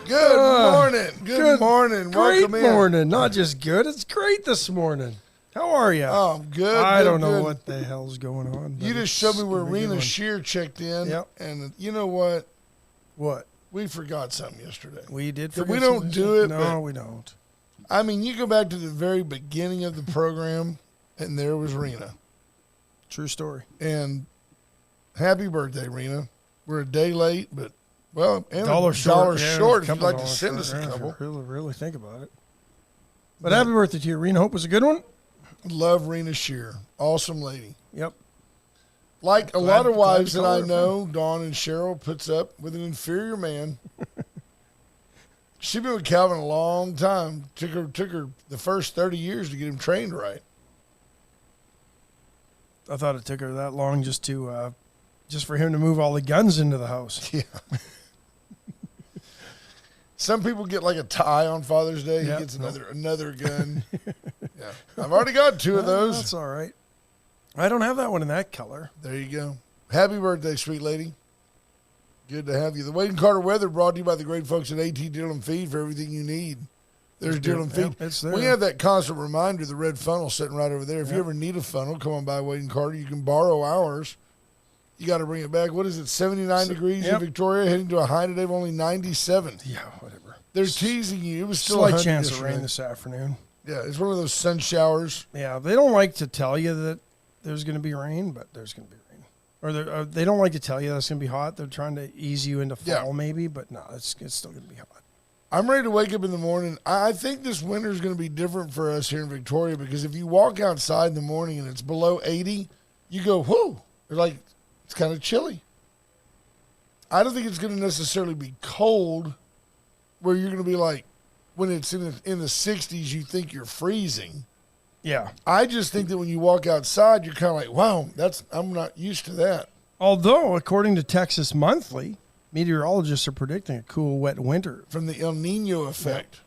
Good morning. Good morning. Welcome in. Great morning. Not just good, it's great this morning. How are you? Oh, I'm good. I don't know what the hell's going on. You just showed me where Rena Shear checked in. Yep. And you know what? What? We forgot something yesterday. We did forget We don't do it. No, we don't. I mean, you go back to the very beginning of the program, and there was Rena. True story. And happy birthday, Rena. We're a day late, but, well, and dollar short if you'd like to send us a couple. Really think about it. But happy birthday to you, Rena. Hope it was a good one. Love Rena Shear. Awesome lady. Yep. Like a lot of wives that I know, Dawn and Cheryl puts up with an inferior man. She's been with Calvin a long time. Took her the first 30 years to get him trained right. I thought it took her that long just for him to move all the guns into the house. Yeah. Some people get like a tie on Father's Day. He gets another gun. Yeah, I've already got two of those. That's all right. I don't have that one in that color. There you go. Happy birthday, sweet lady. Good to have you. The Wade and Carter weather brought to you by the great folks at AT Deal and Feed for everything you need. There's Deal and Feed. Yep, it's there. We have that constant reminder, the red funnel sitting right over there. If you ever need a funnel, come on by Wade and Carter. You can borrow ours. You got to bring it back. What is it, 79 degrees in Victoria, heading to a high today of only 97. Yeah, whatever. They're teasing you. It was still a slight chance of rain this afternoon. Yeah, it's one of those sun showers. Yeah, they don't like to tell you that there's going to be rain, but there's going to be rain. Or they don't like to tell you that it's going to be hot. They're trying to ease you into fall maybe, but no, it's still going to be hot. I'm ready to wake up in the morning. I think this winter is going to be different for us here in Victoria because if you walk outside in the morning and it's below 80, you go, whoo. You're like, it's kind of chilly. I don't think it's going to necessarily be cold where you're going to be like, when it's in the 60s, you think you're freezing. Yeah. I just think that when you walk outside, you're kind of like, wow, I'm not used to that. Although, according to Texas Monthly, meteorologists are predicting a cool, wet winter. From the El Nino effect.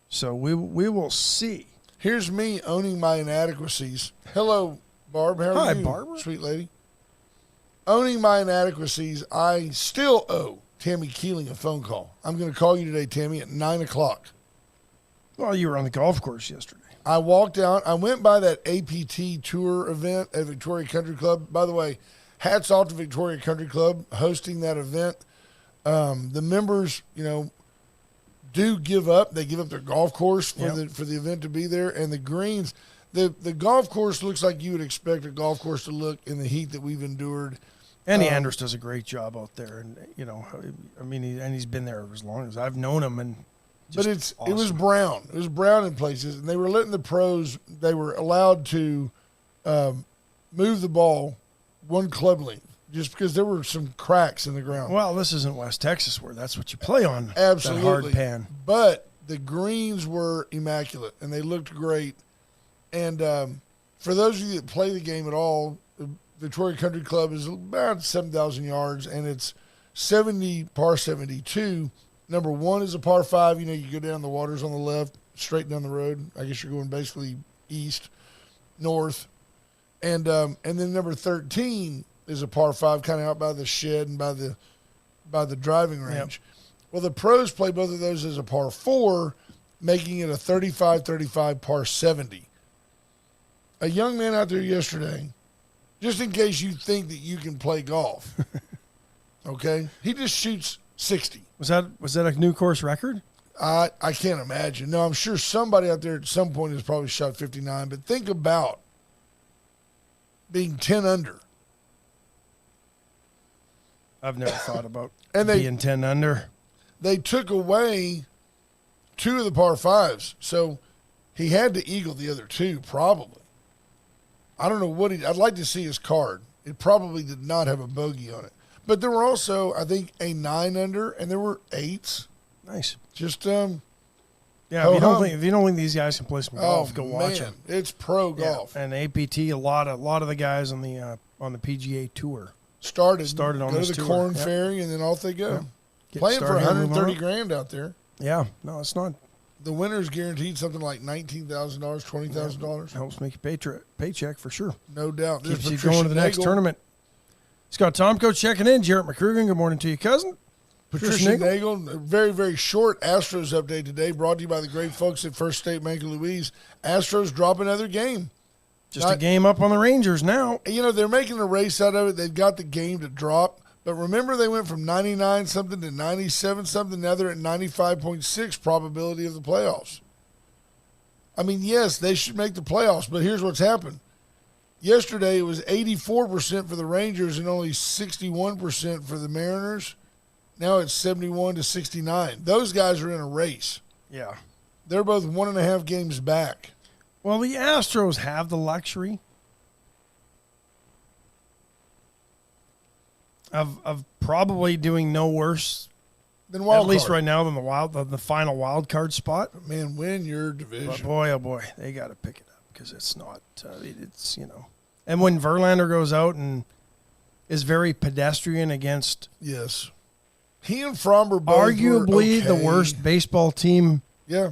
So we will see. Here's me owning my inadequacies. Hello, Barb. How are you? Hi, Barbara. Sweet lady. Owning my inadequacies, I still owe Tammy Keeling a phone call. I'm going to call you today, Tammy, at 9 o'clock. Well, you were on the golf course yesterday. I walked out. I went by that APT tour event at Victoria Country Club. By the way, hats off to Victoria Country Club hosting that event. The members, do give up. They give up their golf course for the event to be there. And the greens, the golf course looks like you would expect a golf course to look in the heat that we've endured. Andy Andrus does a great job out there, and he's been there as long as I've known him. But it was brown. It was brown in places, and they were letting the pros. They were allowed to move the ball one club length just because there were some cracks in the ground. Well, this isn't West Texas where that's what you play on. Absolutely, that hard pan. But the greens were immaculate, and they looked great. And for those of you that play the game at all, Victoria Country Club is about 7,000 yards, and it's 70 par 72. Number one is a par 5. You go down, the water's on the left, straight down the road. I guess you're going basically east, north. And then number 13 is a par 5, kind of out by the shed and by the driving range. Yep. Well, the pros play both of those as a par 4, making it a 35-35 par 70. A young man out there yesterday, just in case you think that you can play golf, okay? He just shoots 60. Was that a new course record? I can't imagine. No, I'm sure somebody out there at some point has probably shot 59. But think about being 10 under. I've never thought about being 10 under. They took away 2 of the par 5s, so he had to eagle the other 2 probably. I don't know what I'd like to see his card. It probably did not have a bogey on it. But there were also, I think, a 9 under, and there were 8s. Nice. Just, if you don't think these guys can play some golf, go watch them. It's pro golf. And APT, a lot of the guys on the PGA Tour started on go this to the tour. Corn Ferry, and then off they go. Playing for $130,000 out there. Yeah, no, it's not. The winner's guaranteed something like $19,000, $20,000. Helps make a paycheck for sure. No doubt. Keeps you going to the next tournament. Scott Tomko checking in. Jarrett McCrugan, good morning to you, cousin. Patricia Nagel, a very, very short Astros update today, brought to you by the great folks at First State Bank of Louise. Astros drop another game. Just a game up on the Rangers now. You know, they're making a race out of it. They've got the game to drop. But remember, they went from 99-something to 97-something. Now they're at 95.6 probability of the playoffs. I mean, yes, they should make the playoffs, but here's what's happened. Yesterday, it was 84% for the Rangers and only 61% for the Mariners. Now it's 71-69. Those guys are in a race. Yeah. They're both 1.5 games back. Well, the Astros have the luxury of probably doing no worse Then wild at least card. right now than the final wild card spot. Man, win your But division. boy, oh boy, they got to pick it up because it's not. It's And when Verlander goes out and is very pedestrian against Yes. He and Fromber both arguably were the okay. worst baseball team. Yeah.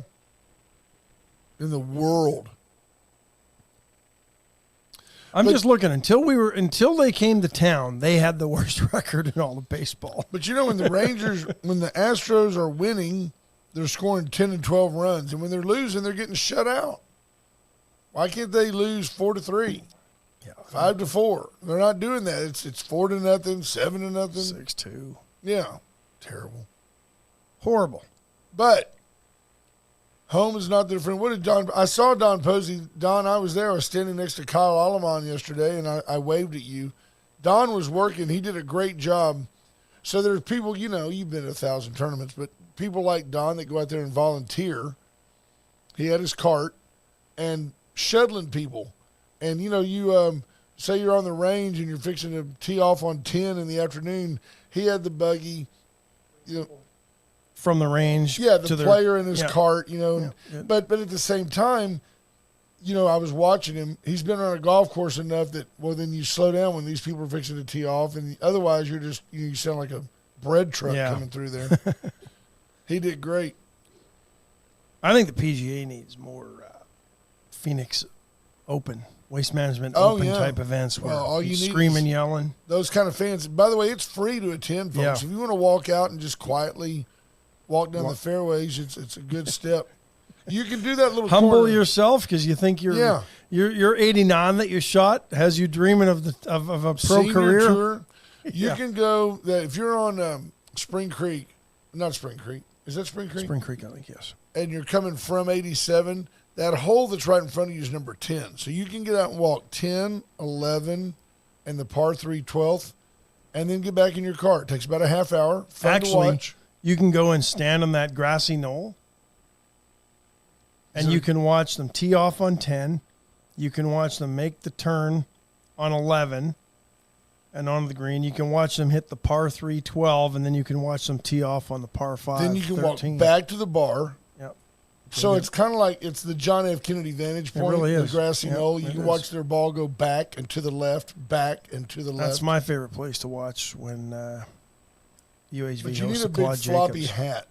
In the world. I'm just looking until they came to town, they had the worst record in all of baseball. But you know, when the Astros are winning, they're scoring 10 and 12 runs. And when they're losing, they're getting shut out. Why can't they lose 4-3? Yeah. 5-4. They're not doing that. It's 4-0, 7-0. 6-2. Yeah. Terrible. Horrible. But home is not their friend. What did Don? I saw Don Posey. Don, I was there. I was standing next to Kyle Alamon yesterday, and I waved at you. Don was working. He did a great job. So there's people, you've been to 1,000 tournaments, but people like Don that go out there and volunteer. He had his cart and shuttling people. And, you say you're on the range and you're fixing to tee off on 10 in the afternoon. He had the buggy, from the range. Yeah, the to player in his cart, Yeah. But at the same time, I was watching him. He's been on a golf course enough that, then you slow down when these people are fixing to tee off. And otherwise, you're just, you sound like a bread truck coming through there. He did great. I think the PGA needs more Phoenix Open, Waste Management Open type events where all you need screaming, yelling. Those kind of fans. By the way, it's free to attend, folks. Yeah. If you want to walk out and just quietly walk down the fairways, it's a good step. You can do that little Humble corner. yourself because you think you're 89 that you shot has you dreaming of a pro Senior career. Tour. You can go if you're on Spring Creek, not Spring Creek. Is that Spring Creek? Spring Creek, I think, yes. And you're coming from 87. That hole that's right in front of you is number 10. So you can get out and walk 10, 11, and the par 3 12th, and then get back in your car. It takes about a half hour. Fun to watch. You can go and stand on that grassy knoll, and you can watch them tee off on 10. You can watch them make the turn on 11 and on the green. You can watch them hit the par 3 12, and then you can watch them tee off on the par 5 Then you can 13. walk back to the bar. Yep. So it's kind of like it's the John F. Kennedy vantage point, really is. the grassy Yep, knoll. You it can is. watch their ball go back and to the left, back and to the left. That's my favorite place to watch when UHV But you need hosts a big Claude floppy Jacobs. hat.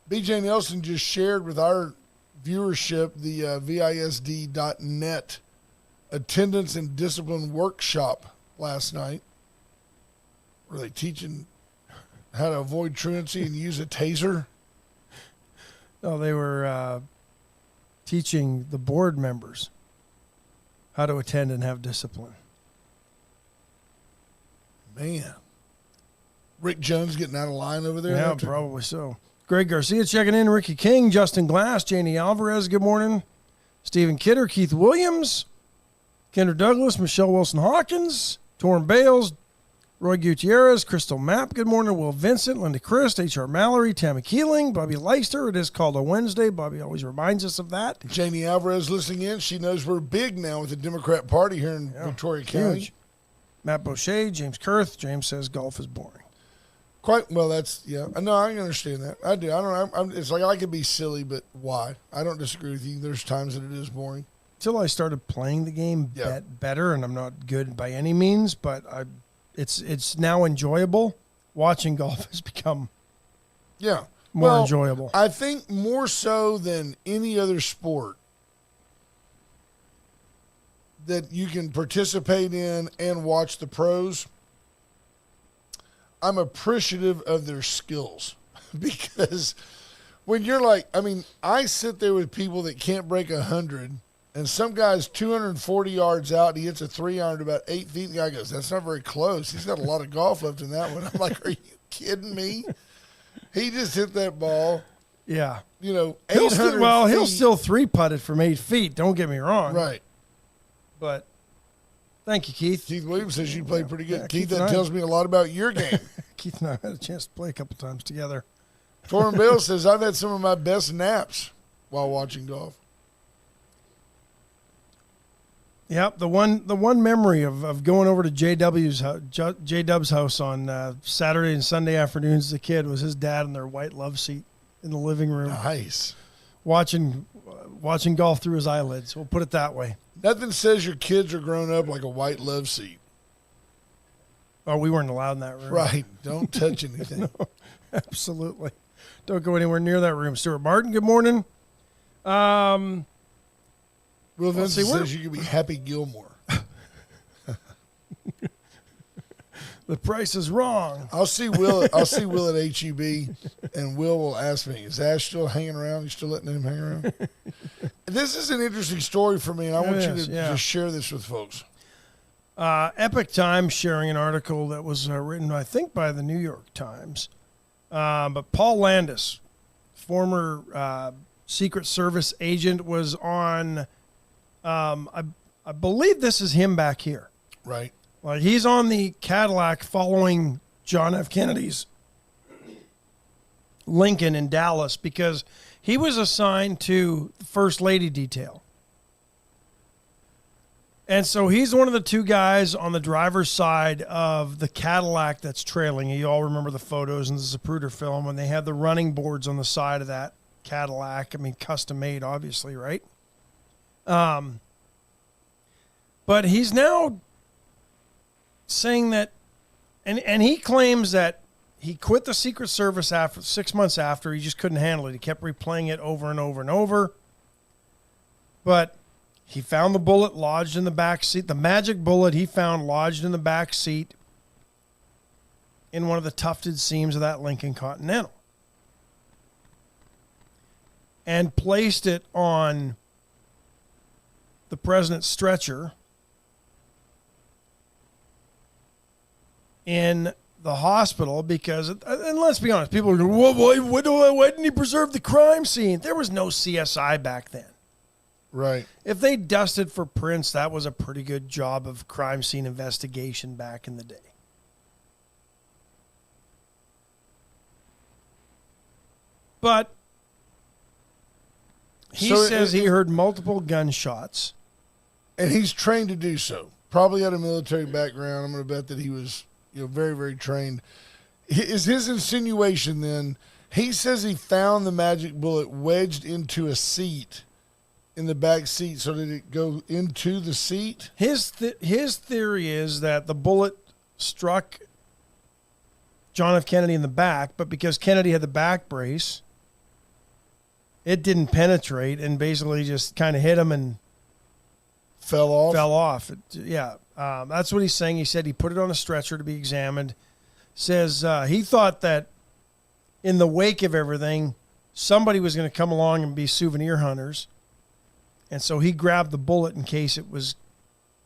BJ Nelson just shared with our viewership the VISD.net attendance and discipline workshop last night. Were they teaching how to avoid truancy and use a taser? No, they were teaching the board members how to attend and have discipline. Man. Rick Jones getting out of line over there? Yeah, probably so. Greg Garcia checking in. Ricky King, Justin Glass, Janie Alvarez, good morning. Stephen Kidder, Keith Williams, Kendra Douglas, Michelle Wilson-Hawkins, Torrin Bales, Roy Gutierrez, Crystal Mapp, good morning. Will Vincent, Linda Christ, H.R. Mallory, Tammy Keeling, Bobby Leister. It is called a Wednesday. Bobby always reminds us of that. Janie Alvarez listening in. She knows we're big now with the Democrat Party here in Victoria County. Huge. Matt Boucher, James Kurth. James says golf is boring. Quite well. That's No, I understand that. I do. I don't. It's like I could be silly, but why? I don't disagree with you. There's times that it is boring. Until I started playing the game better, and I'm not good by any means, but it's now enjoyable. Watching golf has become more enjoyable. I think more so than any other sport that you can participate in and watch the pros. I'm appreciative of their skills because when you're like, I mean, I sit there with people that can't break 100, and some guy's 240 yards out, and he hits a 3-iron about 8 feet. The guy goes, "That's not very close. He's got a lot of golf left in that one." I'm like, "Are you kidding me?" He just hit that ball. Yeah. 800 he'll feet. still 3-putt it from 8 feet. Don't get me wrong. Right. But thank you, Keith. Keith Williams says you play pretty good. Yeah, Keith, and that I- tells me a lot about your game. Keith and I had a chance to play a couple times together. Torrin Bale says, I've had some of my best naps while watching golf. Yep, the one memory of going over to J-Dub's house on Saturday and Sunday afternoons as a kid was his dad in their white love seat in the living room Nice. watching golf through his eyelids. We'll put it that way. Nothing says your kids are grown up like a white love seat. Oh, we weren't allowed in that room. Right. Don't touch anything. Absolutely. Don't go anywhere near that room. Stuart Martin, good morning. Will Let's Vincent see, says you could be Happy Gilmore. The price is wrong. I'll see Will at HEB, and Will will ask me, is Ash still hanging around? You still letting him hang around? This is an interesting story for me, and I want you to just share this with folks. Epic Times sharing an article that was written, I think, by the New York Times. But Paul Landis, former Secret Service agent, was on, I believe this is him back here. Right. Like he's on the Cadillac following John F. Kennedy's Lincoln in Dallas because he was assigned to the First Lady detail. And so he's one of the two guys on the driver's side of the Cadillac that's trailing. You all remember the photos in the Zapruder film when they had the running boards on the side of that Cadillac. I mean, custom made, obviously, right? But he's now saying that, and he claims that he quit the Secret Service after 6 months after. He just couldn't handle it. He kept replaying it over and over and over. But he found the bullet lodged in the back seat. The magic bullet he found lodged in the back seat in one of the tufted seams of that Lincoln Continental. And placed it on the president's stretcher in the hospital because, and let's be honest, people are going, why didn't he preserve the crime scene? There was no CSI back then. Right. If they dusted for prints, that was a pretty good job of crime scene investigation back in the day. But he says he heard multiple gunshots. And he's trained to do so. Probably had a military background. I'm going to bet that he was very, very trained. Is his insinuation then, he says he found the magic bullet wedged into a seat in the back seat, so did it go into the seat? His theory is that the bullet struck John F. Kennedy in the back, but because Kennedy had the back brace, it didn't penetrate and basically just kind of hit him and fell off. That's what he's saying. He said he put it on a stretcher to be examined. Says he thought that in the wake of everything, somebody was going to come along and be souvenir hunters. And so he grabbed the bullet in case it was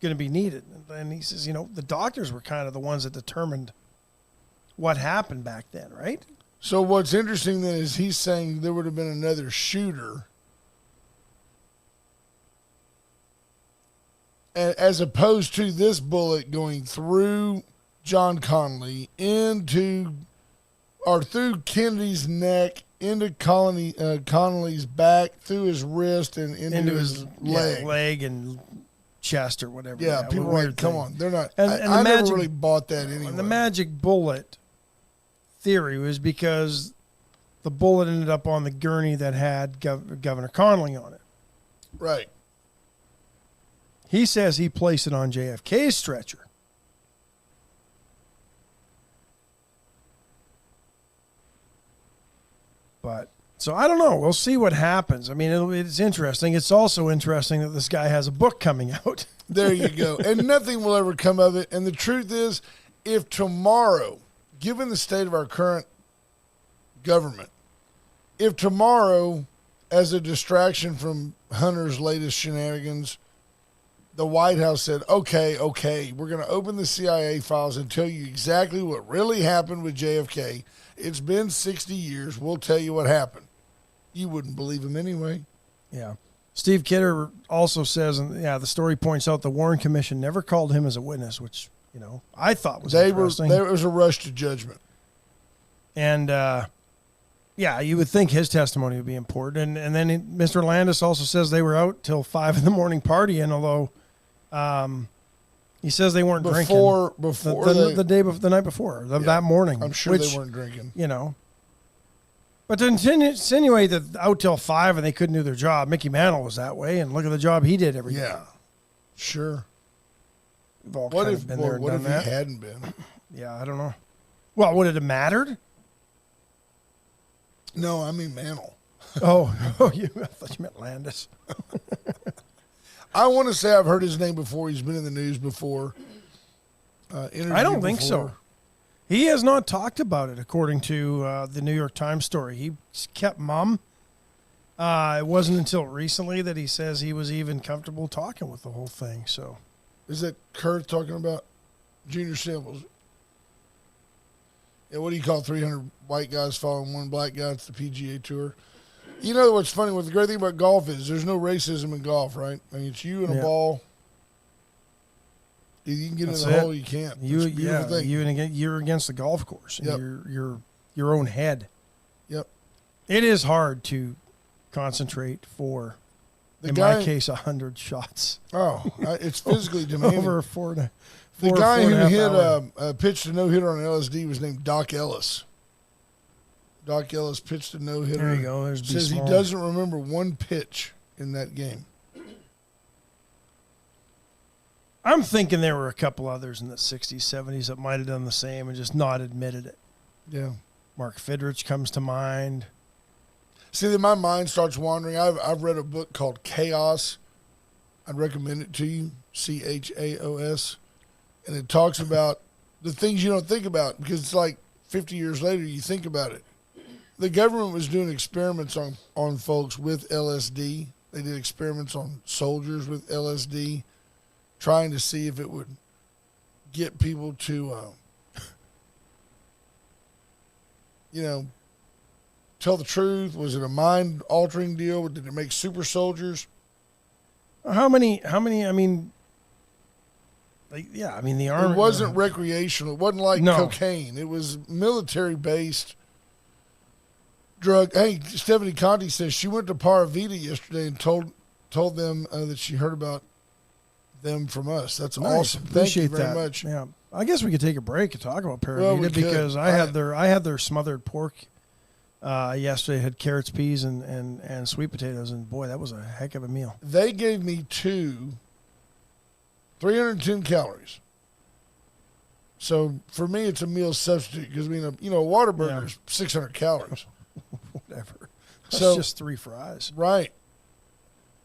going to be needed. And he says, the doctors were kind of the ones that determined what happened back then, right? So what's interesting then is he's saying there would have been another shooter, as opposed to this bullet going through John Connolly through Kennedy's neck, into Connolly's back, through his wrist, and into his leg and chest or whatever. Yeah, people were like, come on. They're not. And I never really bought that anyway. And the magic bullet theory was because the bullet ended up on the gurney that had Governor Connolly on it. Right. He says he placed it on JFK's stretcher. But, so I don't know. We'll see what happens. I mean, it's interesting. It's also interesting that this guy has a book coming out. There you go. And nothing will ever come of it. And the truth is, if tomorrow given the state of our current government, if tomorrow, as a distraction from Hunter's latest shenanigans, the White House said, okay, we're going to open the CIA files and tell you exactly what really happened with JFK. It's been 60 years. We'll tell you what happened. You wouldn't believe him anyway. Yeah. Steve Kidder also says, and the story points out the Warren Commission never called him as a witness, which, I thought was interesting. There was a rush to judgment. And, you would think his testimony would be important. And then Mr. Landis also says they were out till 5 a.m. partying, although he says they weren't drinking. Before the night before, that morning. I'm sure they weren't drinking. But to insinuate that out till 5 and they couldn't do their job, Mickey Mantle was that way, and look at the job he did every day. Yeah, sure. We've all kind of been there and done that. What if he hadn't been? Yeah, I don't know. Well, would it have mattered? No, I mean Mantle. I thought you meant Landis. I want to say I've heard his name before. He's been in the news before. I don't think so. He has not talked about it, according to the New York Times story. He kept mum. It wasn't until recently that he says he was even comfortable talking with the whole thing. So, is that Kurt talking about Junior Samples? Yeah, what do you call 300 white guys following one black guy? It's the PGA Tour. You know what's funny? What the great thing about golf is there's no racism in golf, right? I mean, it's you and a ball. Either you can get in the hole or you can't. You're against the golf course and your own head. Yep. It is hard to concentrate for, my case, 100 shots. Oh, it's physically demanding. Over 4 to 4. The guy who pitched a no-hitter on LSD was named Doc Ellis. Doc Ellis pitched a no-hitter. There you go. There's says he doesn't remember one pitch in that game. I'm thinking there were a couple others in the 60s, 70s that might have done the same and just not admitted it. Yeah. Mark Fidrich comes to mind. See, then my mind starts wandering. I've read a book called Chaos. I'd recommend it to you, CHAOS. And it talks about the things you don't think about because it's like 50 years later you think about it. The government was doing experiments on folks with LSD. They did experiments on soldiers with LSD, trying to see if it would get people to, tell the truth. Was it a mind-altering deal? Did it make super soldiers? How many, I mean, the Army. It wasn't recreational. It wasn't like cocaine. It was military-based drug. Hey, Stephanie Conti says she went to Paravita yesterday and told them that she heard about them from us. That's awesome. Thank you very much. Yeah, I guess we could take a break and talk about Paravita because I had their smothered pork yesterday. It had carrots, peas, and sweet potatoes, and boy, that was a heck of a meal. They gave me 310 calories. So for me, it's a meal substitute because a Whataburger is 600 calories. Whatever. That's just 3 fries. Right.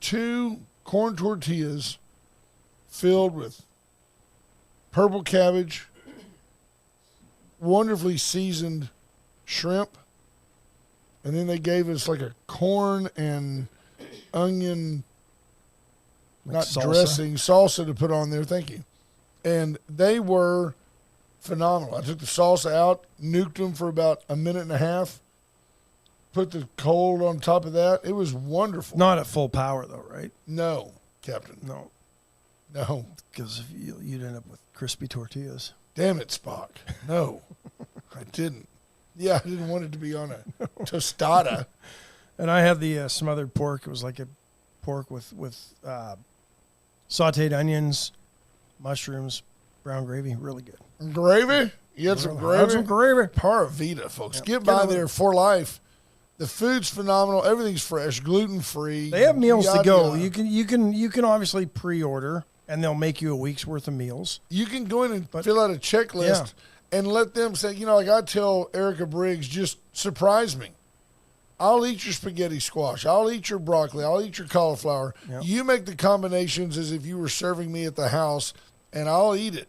2 corn tortillas filled with purple cabbage, wonderfully seasoned shrimp, and then they gave us like a corn and onion, salsa to put on there. Thank you. And they were phenomenal. I took the salsa out, nuked them for about a minute and a half, put the cold on top of that. It was wonderful. Not at full power, though, right? No, Captain. No. Because you'd end up with crispy tortillas. Damn it, Spock. No, I didn't. Yeah, I didn't want it to be on a tostada. And I had the smothered pork. It was like a pork with sauteed onions, mushrooms, brown gravy. Really good. Gravy? You had some gravy? Had some gravy. Paravita, folks. Get by there for life. The food's phenomenal. Everything's fresh, gluten-free. They have meals to go. You can obviously pre-order, and they'll make you a week's worth of meals. You can go in and fill out a checklist and let them say, like I tell Erica Briggs, just surprise me. I'll eat your spaghetti squash. I'll eat your broccoli. I'll eat your cauliflower. Yep. You make the combinations as if you were serving me at the house, and I'll eat it.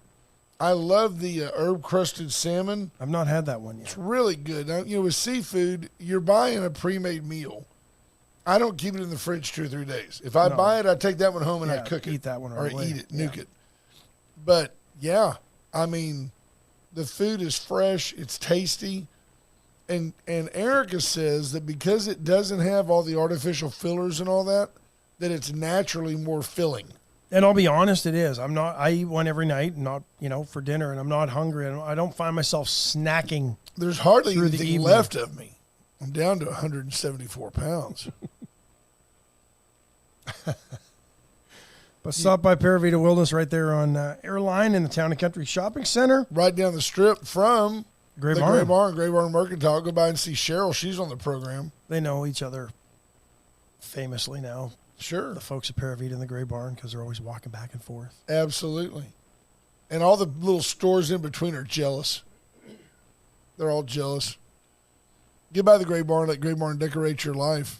I love the herb-crusted salmon. I've not had that one yet. It's really good. Now, with seafood, you're buying a pre-made meal. I don't keep it in the fridge 2 or 3 days. If I buy it, I take that one home and I cook it. Eat that one or right eat it, nuke it. But, yeah, I mean, the food is fresh. It's tasty. And Erica says that because it doesn't have all the artificial fillers and all that it's naturally more filling. And I'll be honest, it is. I eat one every night, not, for dinner, and I'm not hungry. I don't find myself snacking. There's hardly anything left of me. I'm down to 174 pounds. But stop by Paravita Wilderness right there on Airline in the Town and Country Shopping Center. Right down the strip from Gray Gray Barn Mercantile. Go by and see Cheryl. She's on the program. They know each other famously now. Sure. The folks at Paravita and the Gray Barn, because they're always walking back and forth. Absolutely. And all the little stores in between are jealous. They're all jealous. Get by the Gray Barn. Let Gray Barn decorate your life.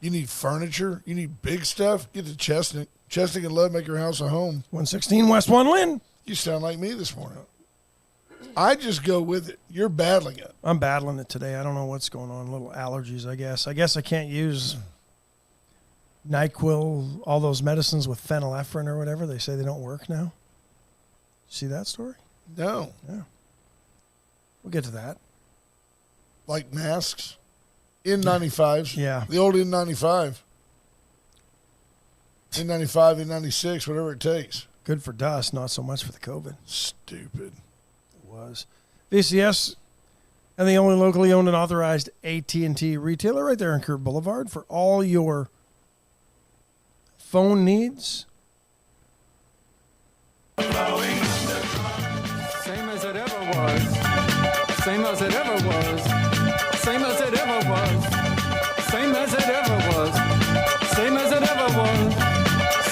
You need furniture. You need big stuff. Get to Chestnut. Chestnut and Love make your house a home. 116 West One Lynn. You sound like me this morning. I just go with it. You're battling it. I'm battling it today. I don't know what's going on. Little allergies, I guess. I guess I can't use NyQuil, all those medicines with phenylephrine or whatever. They say they don't work now. See that story? No. Yeah. We'll get to that. Like masks? N95s. Yeah. The old N95. N95, N96, whatever it takes. Good for dust, not so much for the COVID. Stupid. It was. VCS and the only locally owned and authorized AT&T retailer right there on Kurt Boulevard for all your phone needs. Same as it ever was. Same as it ever was. Same as it ever was. Same as it ever was. Same as it ever was.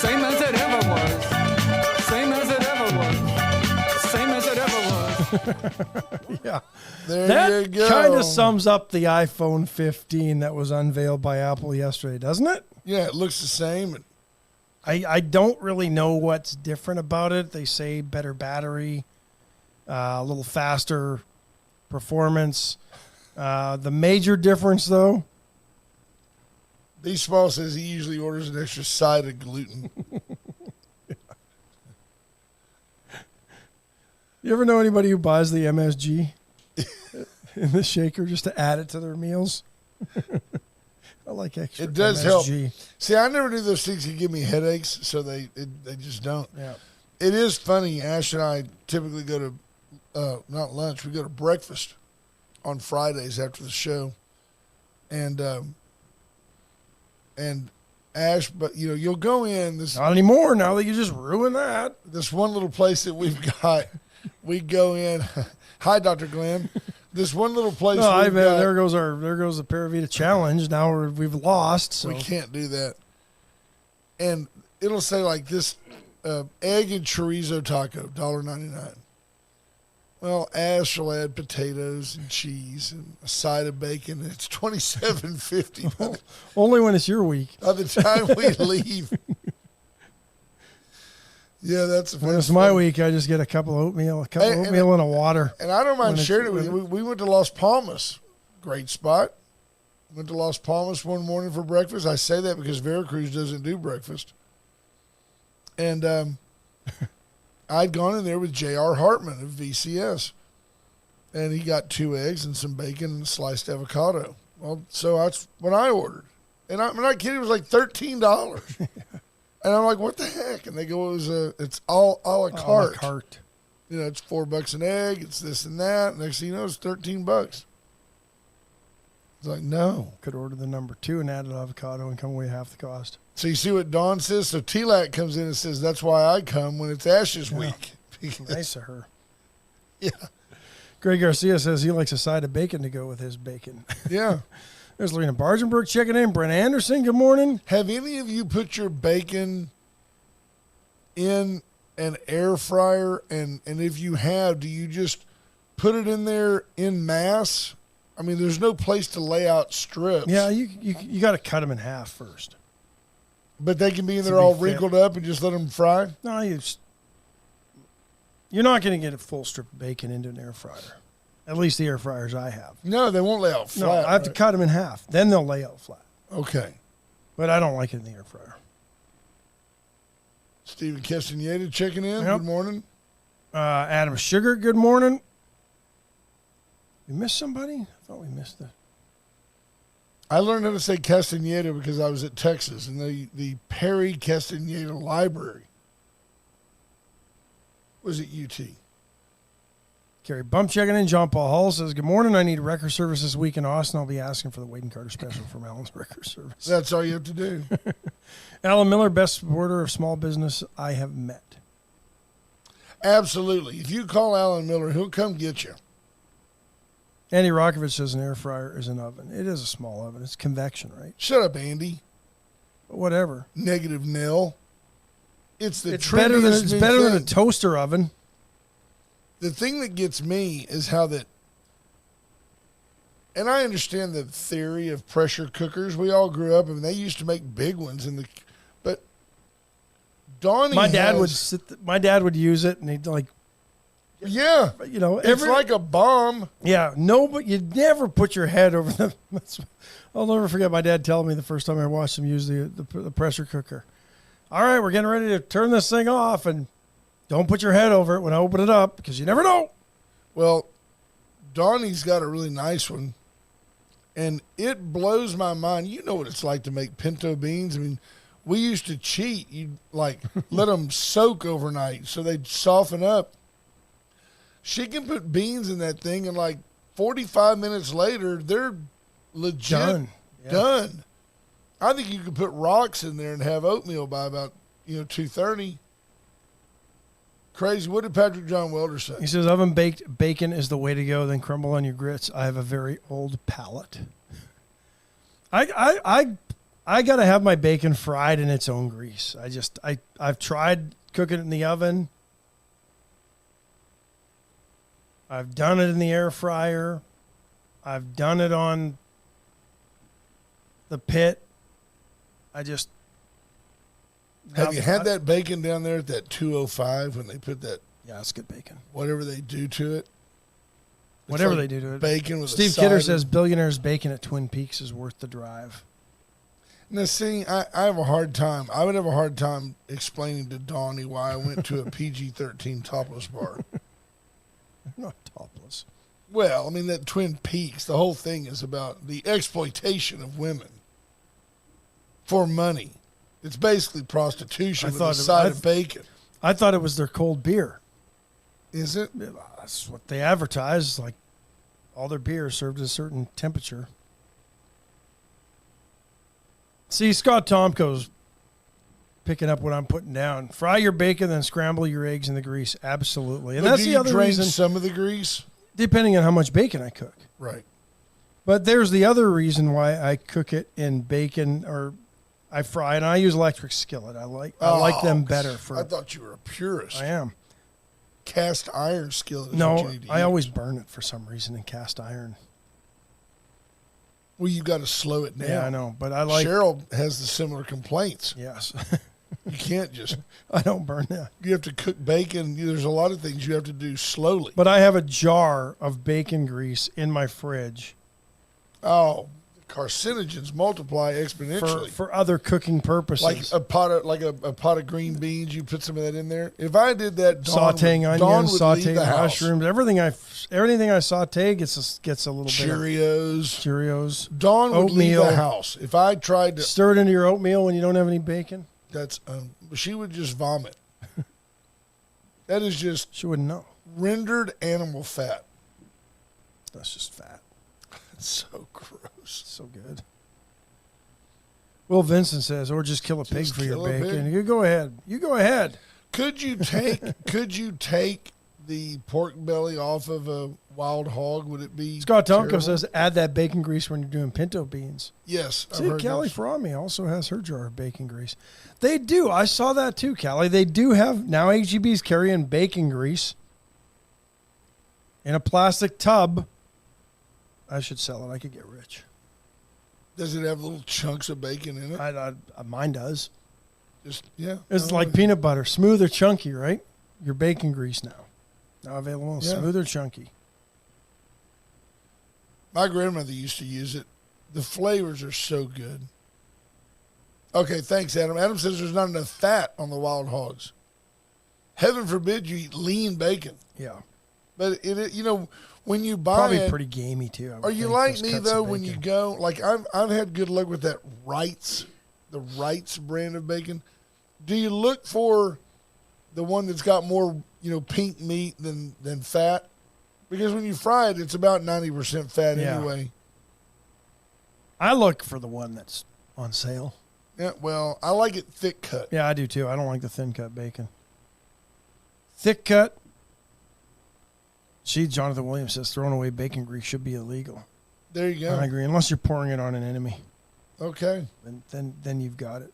Same as it ever was. Same as it ever was. Same as it ever was. Yeah. There you go. That kind of sums up the iPhone 15 that was unveiled by Apple yesterday, doesn't it? Yeah, it looks the same. I don't really know what's different about it. They say better battery, a little faster performance. The major difference, though, B. Small says he usually orders an extra side of gluten. you ever know anybody who buys the MSG in the shaker just to add it to their meals? I like extra. It does MSG. help. See, I never knew those things could give me headaches, so they just don't. Yeah. It is funny. Ash and I typically go to, not lunch, we go to breakfast on Fridays after the show. And Ash, but you'll go in this. Not anymore. Now that you just ruined that. This one little place that we've got, we go in. Hi, Dr. Glenn. This one little place. No, I bet there goes the Paravita challenge. Now we've lost. So. We can't do that. And it'll say like this, egg and chorizo taco, $1.99. Well, Ash will add potatoes and cheese and a side of bacon. And it's $27.50. Only when it's your week. By the time we leave. Yeah, when it's my week, I just get a cup of oatmeal, and a water. And I don't mind sharing it with you. We went to Las Palmas. Great spot. Went to Las Palmas one morning for breakfast. I say that because Veracruz doesn't do breakfast. And I'd gone in there with J.R. Hartman of VCS. And he got 2 eggs and some bacon and sliced avocado. Well, so that's what I ordered. And I'm not kidding. It was like $13. And I'm like, what the heck? And they go, it's all a la carte. A la carte. It's $4 an egg. It's this and that. Next thing you know, it's $13. It's like, no. Could order the number 2 and add an avocado and come away half the cost. So you see what Dawn says? So T-Lac comes in and says, that's why I come when it's Ash's week. Nice of her. Yeah. Greg Garcia says he likes a side of bacon to go with his bacon. Yeah. There's Lena Bargenberg checking in. Brent Anderson, good morning. Have any of you put your bacon in an air fryer? And if you have, do you just put it in there in mass? I mean, there's no place to lay out strips. Yeah, you got to cut them in half first. But they can be in there all wrinkled up and just let them fry? No, You're not going to get a full strip of bacon into an air fryer. At least the air fryers I have. No, they won't lay out flat. No, I have to cut them in half. Then they'll lay out flat. Okay. But I don't like it in the air fryer. Stephen Castaneda checking in. Yep. Good morning. Adam Sugar, good morning. We missed somebody? I thought we missed it. I learned how to say Castaneda because I was at Texas and the Perry Castaneda Library was at UT. Gary Bump checking in. John Paul Hall says, good morning. I need wrecker service this week in Austin. I'll be asking for the Wade and Carter special from Alan's wrecker service. That's all you have to do. Alan Miller, best supporter of small business I have met. Absolutely. If you call Alan Miller, he'll come get you. Andy Rockovich says an air fryer is an oven. It is a small oven. It's convection, right? Shut up, Andy. But whatever. Negative nil. It's It's better than a toaster oven. The thing that gets me is how that, and I understand the theory of pressure cookers. We all grew up, and they used to make big ones but Donnie my dad would use it, and he'd yeah, it's like a bomb. Yeah, no, but you never put your head over the. I'll never forget my dad telling me the first time I watched him use the pressure cooker. All right, we're getting ready to turn this thing off, and don't put your head over it when I open it up because you never know. Well, Donnie's got a really nice one, and it blows my mind. You know what it's like to make pinto beans. I mean, we used to cheat. You'd let them soak overnight so they'd soften up. She can put beans in that thing, and 45 minutes later, they're legit Done. Yeah. done. I think you could put rocks in there and have oatmeal by about 2:30. Crazy. What did Patrick John Welder say? He says oven baked bacon is the way to go. Then crumble on your grits. I have a very old palate. I got to have my bacon fried in its own grease. I've tried cooking it in the oven. I've done it in the air fryer. I've done it on the pit. Have you had that bacon down there at that 205 when they put that? Yeah, it's good bacon. Whatever they do to it. Whatever they do to it. Bacon with Steve Kidder says Billionaire's bacon at Twin Peaks is worth the drive. Now, see, I have a hard time. I would have a hard time explaining to Donnie why I went to a PG-13 topless bar. Not topless. Well, I mean, that Twin Peaks, the whole thing is about the exploitation of women for money. It's basically prostitution with a side of bacon. I thought it was their cold beer. Is it? That's what they advertise. Like all their beer is served at a certain temperature. See, Scott Tomko's picking up what I'm putting down. Fry your bacon, then scramble your eggs in the grease. Absolutely. And that's the other reason. Some of the grease? Depending on how much bacon I cook. Right. But there's the other reason why I cook it in bacon or I fry it. And I use electric skillet. I like them better. I thought you were a purist. I am. Cast iron skillet. No, I always burn it for some reason in cast iron. Well, you got to slow it down. Yeah, I know, but I like. Cheryl has the similar complaints. Yes. You can't just. I don't burn that. You have to cook bacon. There's a lot of things you have to do slowly. But I have a jar of bacon grease in my fridge. Oh, carcinogens multiply exponentially for other cooking purposes. Like a pot of green beans. You put some of that in there. If I did that, sautéing onions, sautéing mushrooms, everything I saute gets a little Cheerios. Dawn would leave the house if I tried to stir it into your oatmeal when you don't have any bacon. That's she would just vomit. That is just she wouldn't know. Rendered animal fat. That's just fat. It's so gross. So good. Will Vincent says, or just kill a pig for your bacon. You go ahead. Could you take the pork belly off of a wild hog? Would it be Scott Tomko terrible? says add that bacon grease when you're doing pinto beans. Yes. See, Callie Frommy also has her jar of bacon grease. They do. I saw that too, Callie. They do have now HEB's carrying bacon grease in a plastic tub. I should sell it. I could get rich. Does it have little chunks of bacon in it? Mine does. Just yeah. It's like peanut butter, smooth or chunky, right? Your bacon grease now. Now available, Yeah. smooth or chunky. My grandmother used to use it. The flavors are so good. Okay, thanks, Adam. Adam says there's not enough fat on the wild hogs. Heaven forbid you eat lean bacon. Yeah. But, when you buy Probably it, pretty gamey, too. I would are you think, like those me, cuts though, of when you bacon. go, like I've had good luck with that Wrights, the Wrights brand of bacon. Do you look for the one that's got more, pink meat than fat? Because when you fry it, it's about 90% fat Yeah. anyway. I look for the one that's on sale. Yeah, well, I like it thick cut. Yeah, I do, too. I don't like the thin cut bacon. Thick cut. See, Jonathan Williams says throwing away bacon grease should be illegal. There you go. I agree, unless you're pouring it on an enemy. Okay. Then you've got it.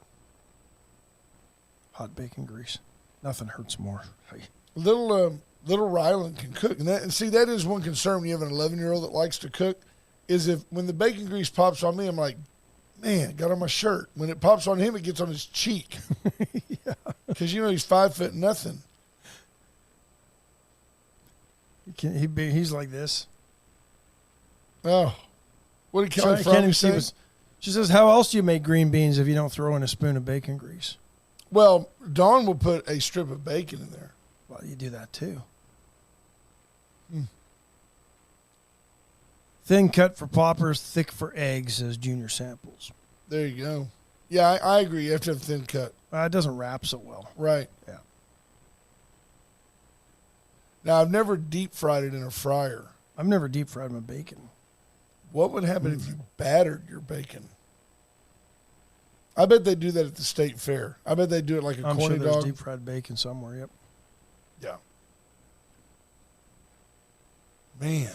Hot bacon grease. Nothing hurts more. Little Ryland can cook. And see, that is one concern when you have an 11-year-old that likes to cook, is when the bacon grease pops on me, I'm like, man, it got on my shirt. When it pops on him, it gets on his cheek. Because, he's 5 foot nothing. He's like this. Oh. What did Kelly Fromm say? She says, how else do you make green beans if you don't throw in a spoon of bacon grease? Well, Dawn will put a strip of bacon in there. Well, you do that too. Thin cut for poppers, thick for eggs, says Junior Samples. There you go. Yeah, I agree. You have to have thin cut. It doesn't wrap so well. Right. Yeah. Now, I've never deep fried it in a fryer. I've never deep fried my bacon. What would happen if you battered your bacon? I bet they do that at the state fair. I bet they do it like a I'm corny sure there's dog. deep fried bacon somewhere. Yep. Yeah. Man.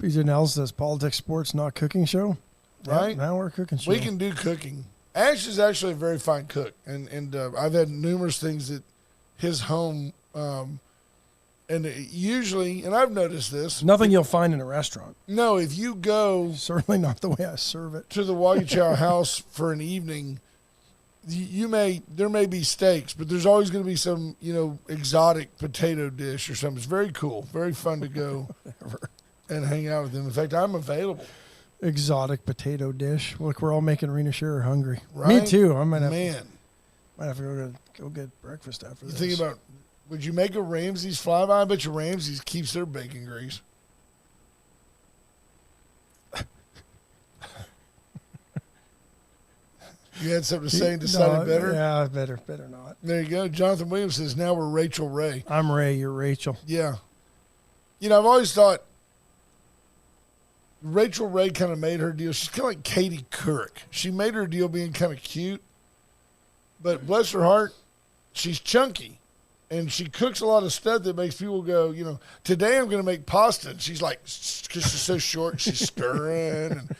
PJ Nell says politics, sports, not cooking show. Right? Yep, now we're a cooking show. We can do cooking. Ash is actually a very fine cook, and I've had numerous things at his home, and usually, and I've noticed this. Nothing you'll find in a restaurant. No, if you go Certainly not the way I serve it. to the Wagyu Chow house for an evening, there may be steaks, but there's always going to be some exotic potato dish or something. It's very cool, very fun to go and hang out with them. In fact, I'm available. Exotic potato dish. Look, we're all making Rena Shearer hungry. Right? Me too. I might have Man, to go get breakfast after you this. think about, would you make a Ramsey's flyby? I bet you Ramsey's keeps their bacon grease. You had something to say and decided better? Yeah, better not. There you go. Jonathan Williams says, now we're Rachel Ray. I'm Ray. You're Rachel. Yeah. I've always thought Rachel Ray kind of made her deal. She's kind of like Katie Couric. She made her deal being kind of cute, but bless her heart, she's chunky, and she cooks a lot of stuff that makes people go, today I'm going to make pasta. And she's like, because she's so short, she's stirring, and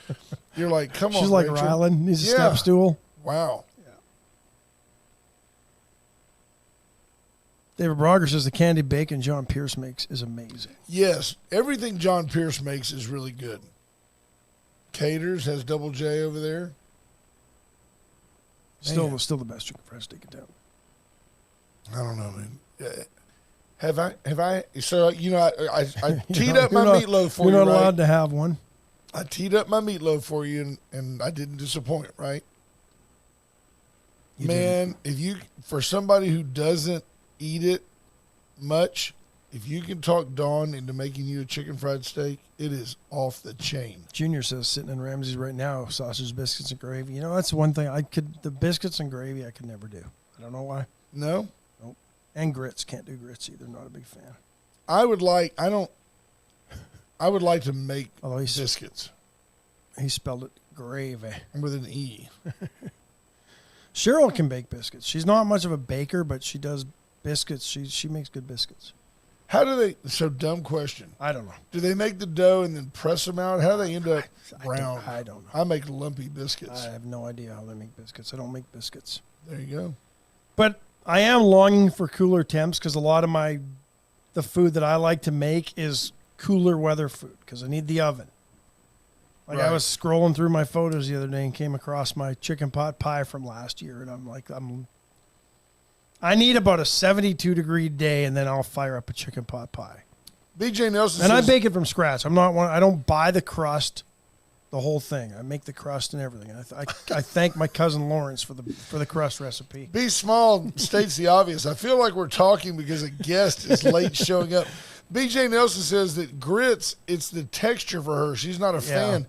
you're like, come on, She's like Rachel. Rylan. Needs a Yeah. step stool. Wow. David Brogger says the candied bacon John Pierce makes is amazing. Yes, everything John Pierce makes is really good. Caters has Double J over there. Still Man. the best chicken fried steak in town. I don't know, man. Have I? So I teed up my You're not- meatloaf for you. You're not right? allowed to have one. I teed up my meatloaf for you, and I didn't disappoint. Right, You man. If you, for somebody who doesn't eat it much, if you can talk Dawn into making you a chicken fried steak, it is off the chain. Junior says sitting in Ramsey's right now, sausage, biscuits, and gravy. That's one thing the biscuits and gravy I could never do. I don't know why. No, Nope. And grits. Can't do grits either. Not a big fan. I would like to make Although biscuits he spelled it gravy. with an E. Cheryl can bake biscuits. She's not much of a baker, but she does biscuits. She makes good biscuits. How do they? So dumb question. I don't know. Do they make the dough and then press them out? How do they end up brown? I don't know. I make lumpy biscuits. I have no idea how they make biscuits. I don't make biscuits. There you go. But I am longing for cooler temps because a lot of the food that I like to make is cooler weather food because I need the oven. Like I Right. was scrolling through my photos the other day and came across my chicken pot pie from last year, and I'm like, I need about a 72-degree day, and then I'll fire up a chicken pot pie. BJ Nelson And says, I bake it from scratch. I don't buy the crust, the whole thing. I make the crust and everything. I thank my cousin Lawrence for the crust recipe. B Small states the obvious. I feel like we're talking because a guest is late showing up. BJ Nelson says that grits, it's the texture for her. She's not a fan.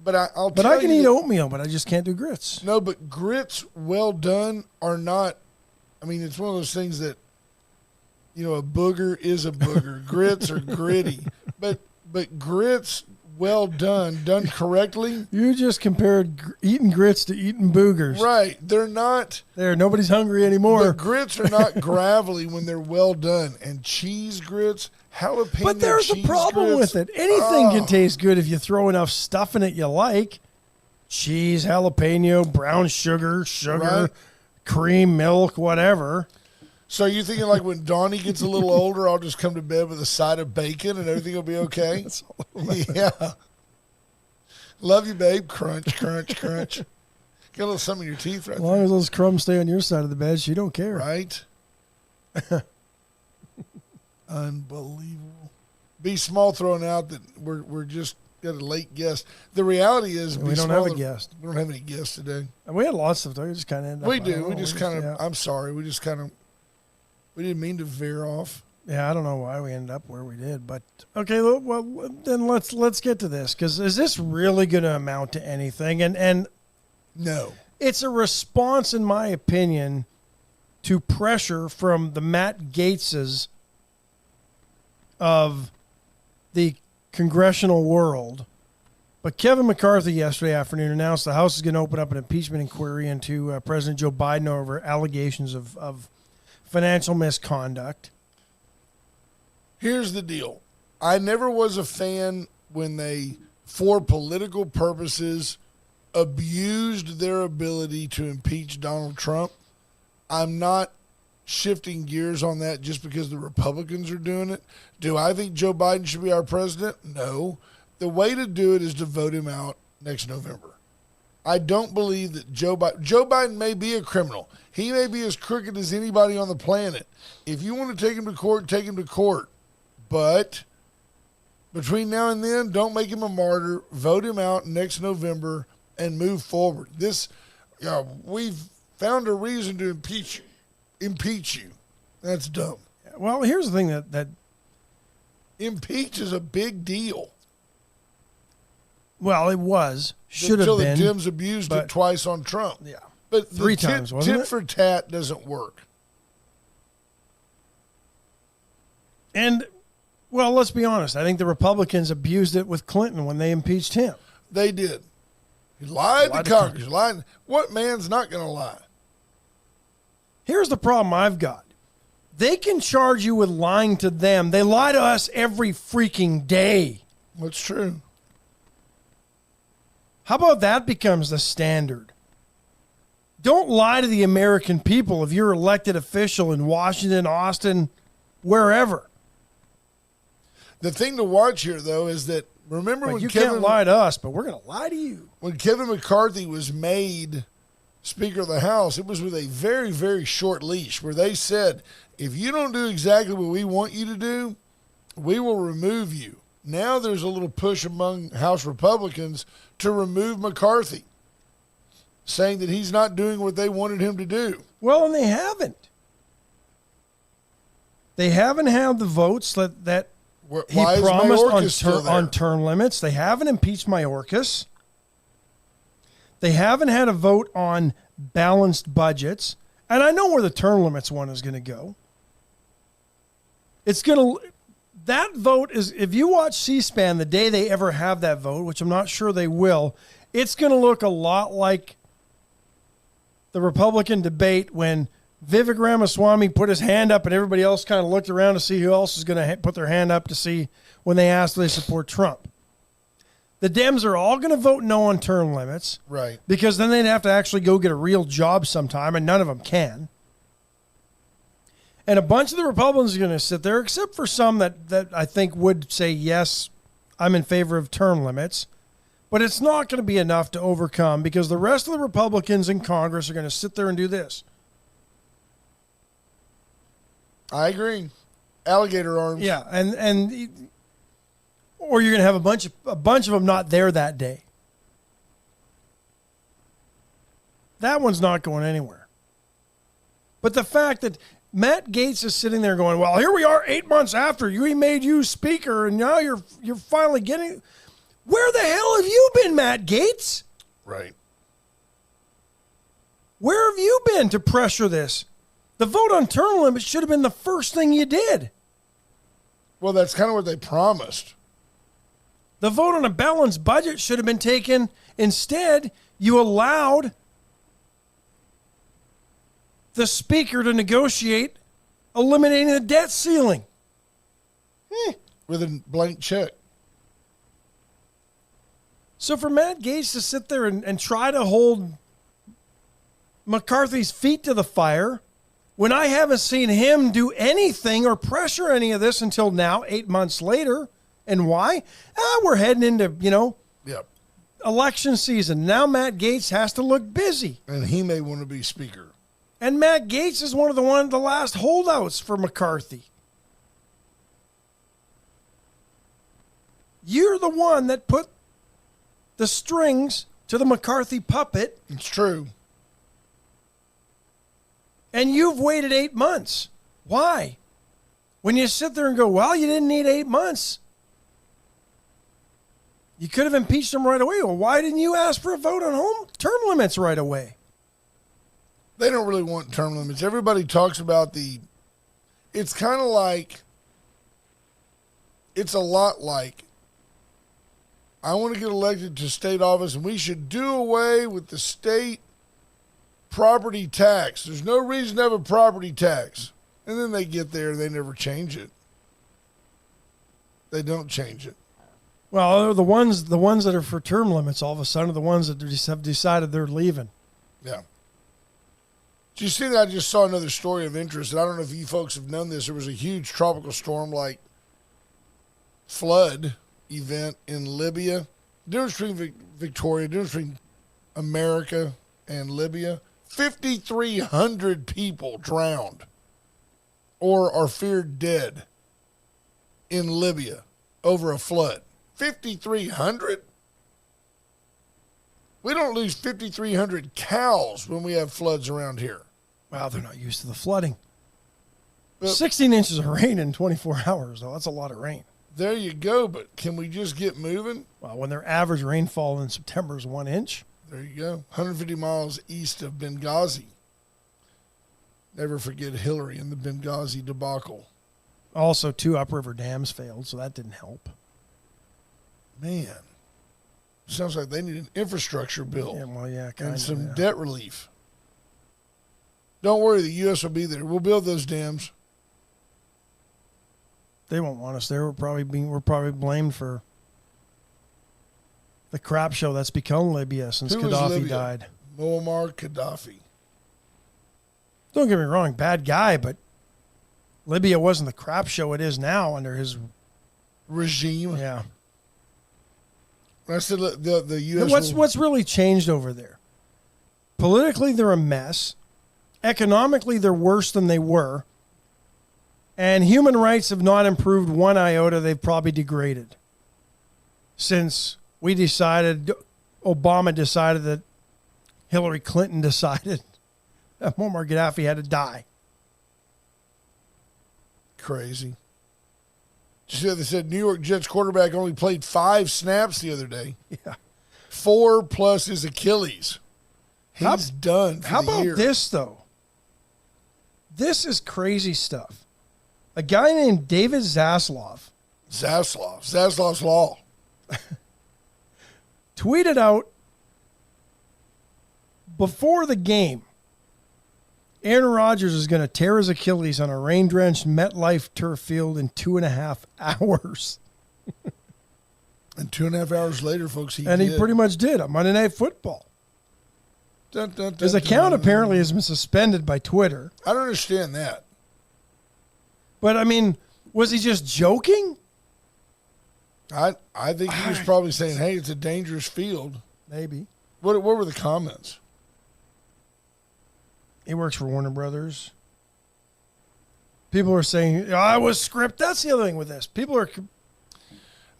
But I'll tell you. But I can eat oatmeal, but I just can't do grits. No, but grits well done are not. I mean, it's one of those things that, a booger is a booger. Grits are gritty, but grits well done correctly. You just compared eating grits to eating boogers. Right, they're not. Nobody's hungry anymore. The grits are not gravelly when they're well done, and cheese grits, jalapeno. But there's a problem with it. Anything can taste good if you throw enough stuff in it you like. Cheese, jalapeno, brown sugar, Right. cream, milk, whatever. So you thinking like when Donnie gets a little older, I'll just come to bed with a side of bacon and everything will be okay? Yeah. Love you, babe. Crunch, crunch, crunch. Get a little something in your teeth right As long as those crumbs stay on your side of the bed, she don't care. Right? Unbelievable. B Small throwing out that we're just got a late guest. The reality is We don't have a guest. We don't have any guests today. And we had lots of stuff. We just kind of ended up. We do. We just kind of. Yeah. I'm sorry. We just kind of. We didn't mean to veer off. Yeah, I don't know why we ended up where we did, but okay. Well, then let's get to this, because is this really going to amount to anything? And No. it's a response, in my opinion, to pressure from the Matt Gaetzes of the congressional world. But Kevin McCarthy yesterday afternoon announced the House is going to open up an impeachment inquiry into President Joe Biden over allegations of financial misconduct. Here's the deal. I never was a fan when they, for political purposes, abused their ability to impeach Donald Trump. I'm not shifting gears on that just because the Republicans are doing it. Do I think Joe Biden should be our president? No. The way to do it is to vote him out next November. I don't believe that Joe Biden may be a criminal. He may be as crooked as anybody on the planet. If you want to take him to court, take him to court. But between now and then, don't make him a martyr. Vote him out next November and move forward. We've found a reason to impeach you. That's dumb. Well, here's the thing that impeach is a big deal. Well, it should have Until been. the Dems abused it twice on Trump. Yeah. But Three times, wasn't tit it? for tat doesn't work. And, well, let's be honest. I think the Republicans abused it with Clinton when they impeached him. They did. He lied to Congress. Lied. What man's not going to lie? Here's the problem I've got. They can charge you with lying to them. They lie to us every freaking day. That's true. How about that becomes the standard? Don't lie to the American people if you're elected official in Washington, Austin, wherever. The thing to watch here, though, is that remember Like, when you Kevin can't lie to us, but we're going to lie to you. when Kevin McCarthy was made Speaker of the House, it was with a very, very short leash where they said, if you don't do exactly what we want you to do, we will remove you. Now there's a little push among House Republicans to remove McCarthy, saying that he's not doing what they wanted him to do. Well, and they haven't. They haven't had the votes that he Why is promised Mayorkas still there? on term limits. They haven't impeached Mayorkas. They haven't had a vote on balanced budgets. And I know where the term limits one is going to go. That vote is, if you watch C-SPAN the day they ever have that vote, which I'm not sure they will, it's going to look a lot like the Republican debate when Vivek Ramaswamy put his hand up and everybody else kind of looked around to see who else is going to put their hand up to see when they asked if they support Trump. The Dems are all going to vote no on term limits. Right. Because then they'd have to actually go get a real job sometime, and none of them can. And a bunch of the Republicans are going to sit there, except for some that I think would say, yes, I'm in favor of term limits. But it's not going to be enough to overcome, because the rest of the Republicans in Congress are going to sit there and do this. I agree. Alligator arms. Yeah, and or you're going to have a bunch of them not there that day. That one's not going anywhere. But the fact that Matt Gaetz is sitting there going, well, here we are 8 months after we made you speaker, and now you're finally getting. Where the hell have you been, Matt Gaetz? Right. Where have you been to pressure this? The vote on term limits should have been the first thing you did. Well, that's kind of what they promised. The vote on a balanced budget should have been taken. Instead, you allowed the speaker to negotiate eliminating the debt ceiling. With a blank check. So for Matt Gaetz to sit there and try to hold McCarthy's feet to the fire when I haven't seen him do anything or pressure any of this until now, 8 months later. And why? We're heading into, Yep. election season. Now Matt Gaetz has to look busy. And he may want to be speaker. And Matt Gaetz is one of the last holdouts for McCarthy. You're the one that put the strings to the McCarthy puppet, It's true. and you've waited 8 months. Why? When you sit there and go, well, you didn't need 8 months. You could have impeached him right away. Well, why didn't you ask for a vote on term limits right away? They don't really want term limits. Everybody talks about it's kind of like, it's a lot like, I want to get elected to state office and we should do away with the state property tax. There's no reason to have a property tax. And then they get there and they never change it. They don't change it. Well, the ones that are for term limits all of a sudden are the ones that have decided they're leaving. Yeah. Did you see that? I just saw another story of interest, and I don't know if you folks have known this. There was a huge tropical storm like flood event in Libya. The difference between Victoria, the difference between America and Libya, 5,300 people drowned or are feared dead in Libya over a flood. 5,300? We don't lose 5,300 cows when we have floods around here. Wow, they're not used to the flooding. But 16 inches of rain in 24 hours, though. That's a lot of rain. there you go, but can we just get moving? Well, when their average rainfall in September is 1 inch. There you go. 150 miles east of Benghazi. Never forget Hillary and the Benghazi debacle. Also, 2 upriver dams failed, so that didn't help. Man, sounds like they need an infrastructure bill Yeah, well, yeah, kind and of. some Yeah. debt relief. Don't worry, the U.S. will be there. We'll build those dams. They won't want us there. We're probably blamed for the crap show that's become Libya since Who was Gaddafi Libya? died. Muammar Gaddafi. Don't get me wrong, bad guy, but Libya wasn't the crap show it is now under his Regime. yeah. I said the U.S. What's really changed over there? Politically, they're a mess. Economically, they're worse than they were. And human rights have not improved one iota. They've probably degraded. Since Obama decided that Hillary Clinton decided that Muammar Gaddafi had to die. Crazy. Did you see what they said? New York Jets quarterback only played 5 snaps the other day. Yeah. 4 plus his Achilles. How- He's done for How the about year. this, though? This is crazy stuff. A guy named David Zaslav Zaslav's Law. tweeted out before the game, Aaron Rodgers is going to tear his Achilles on a rain-drenched MetLife turf field in 2.5 hours. And 2.5 hours later, folks, he Pretty much did on Monday Night Football. Dun, dun, dun, His account dun. apparently has been suspended by Twitter. I don't understand that. But, I mean, was he just joking? I think he was probably saying, hey, it's a dangerous field. Maybe. What were the comments? He works for Warner Brothers. People are saying, I was scripted. That's the other thing with this. People are.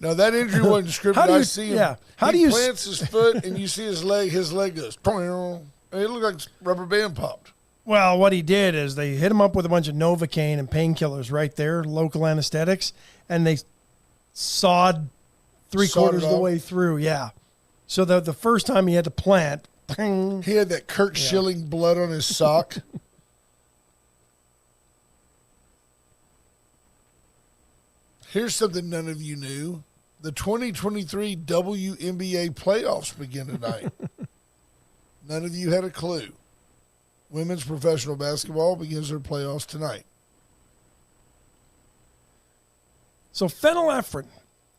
No, that injury wasn't scripted. How do you- I see him. yeah. How he do you plants his foot, and you see his leg. His leg goes. And it looked like rubber band popped. Well, what he did is they hit him up with a bunch of Novocaine and painkillers right there, local anesthetics, and they sawed three-quarters of the way through. Yeah. So the first time he had to plant, ping, He had that Kurt Schilling blood on his sock. Here's something none of you knew. The 2023 WNBA playoffs begin tonight. None of you had a clue. Women's professional basketball begins their playoffs tonight. So phenylephrine,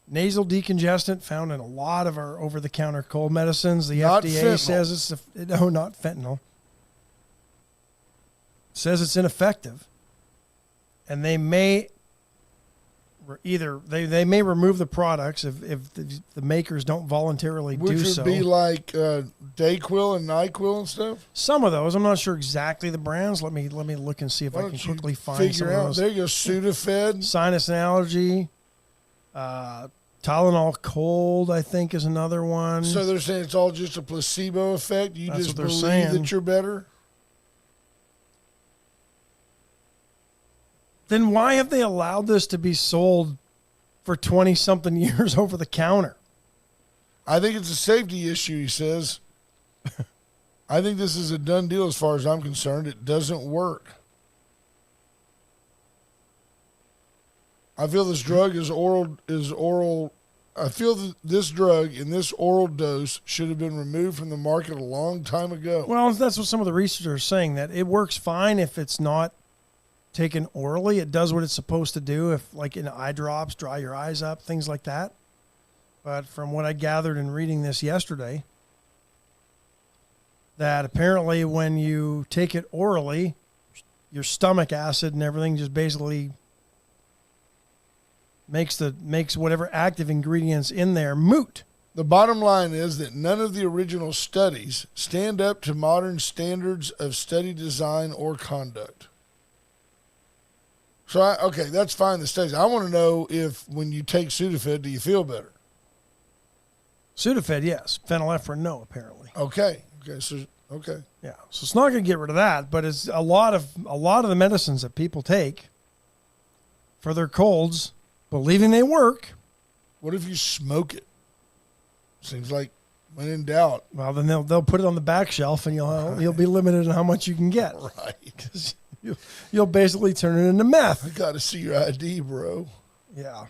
nasal decongestant, found in a lot of our over-the-counter cold medicines. The Not FDA fentanyl. says it's not fentanyl. Says it's ineffective, and they may they may remove the products if the makers don't voluntarily Which do would so. be like Dayquil and NyQuil and stuff. Some of those, I'm not sure exactly the brands. Let me look and see if Why I can don't you quickly find some figure of out? those. There you go, Sudafed. Sinus and allergy, Tylenol cold, I think, is another one. So they're saying it's all just a placebo effect. You That's just what they're believe saying. that you're better. Then why have they allowed this to be sold for 20-something years over the counter? I think it's a safety issue, he says. I think this is a done deal as far as I'm concerned. It doesn't work. I feel this drug is oral. I feel that this drug in this oral dose should have been removed from the market a long time ago. Well, that's what some of the researchers are saying, that it works fine if it's not taken orally. It does what it's supposed to do, if like in eye drops, dry your eyes up, things like that. But from what I gathered in reading this yesterday, that apparently when you take it orally, your stomach acid and everything just basically makes whatever active ingredients in there moot. The bottom line is that none of the original studies stand up to modern standards of study design or conduct. So, okay, that's fine, the studies. I want to know if when you take Sudafed, do you feel better? Sudafed, yes. Phenylephrine, no, apparently. Okay, yeah. So it's not going to get rid of that, but it's a lot of the medicines that people take for their colds, believing they work. What if you smoke it? Seems like when in doubt. Well, then they'll put it on the back shelf, and you'll be limited on how much you can get. Right. 'Cause you'll basically turn it into meth. I got to see your ID, bro. Yeah.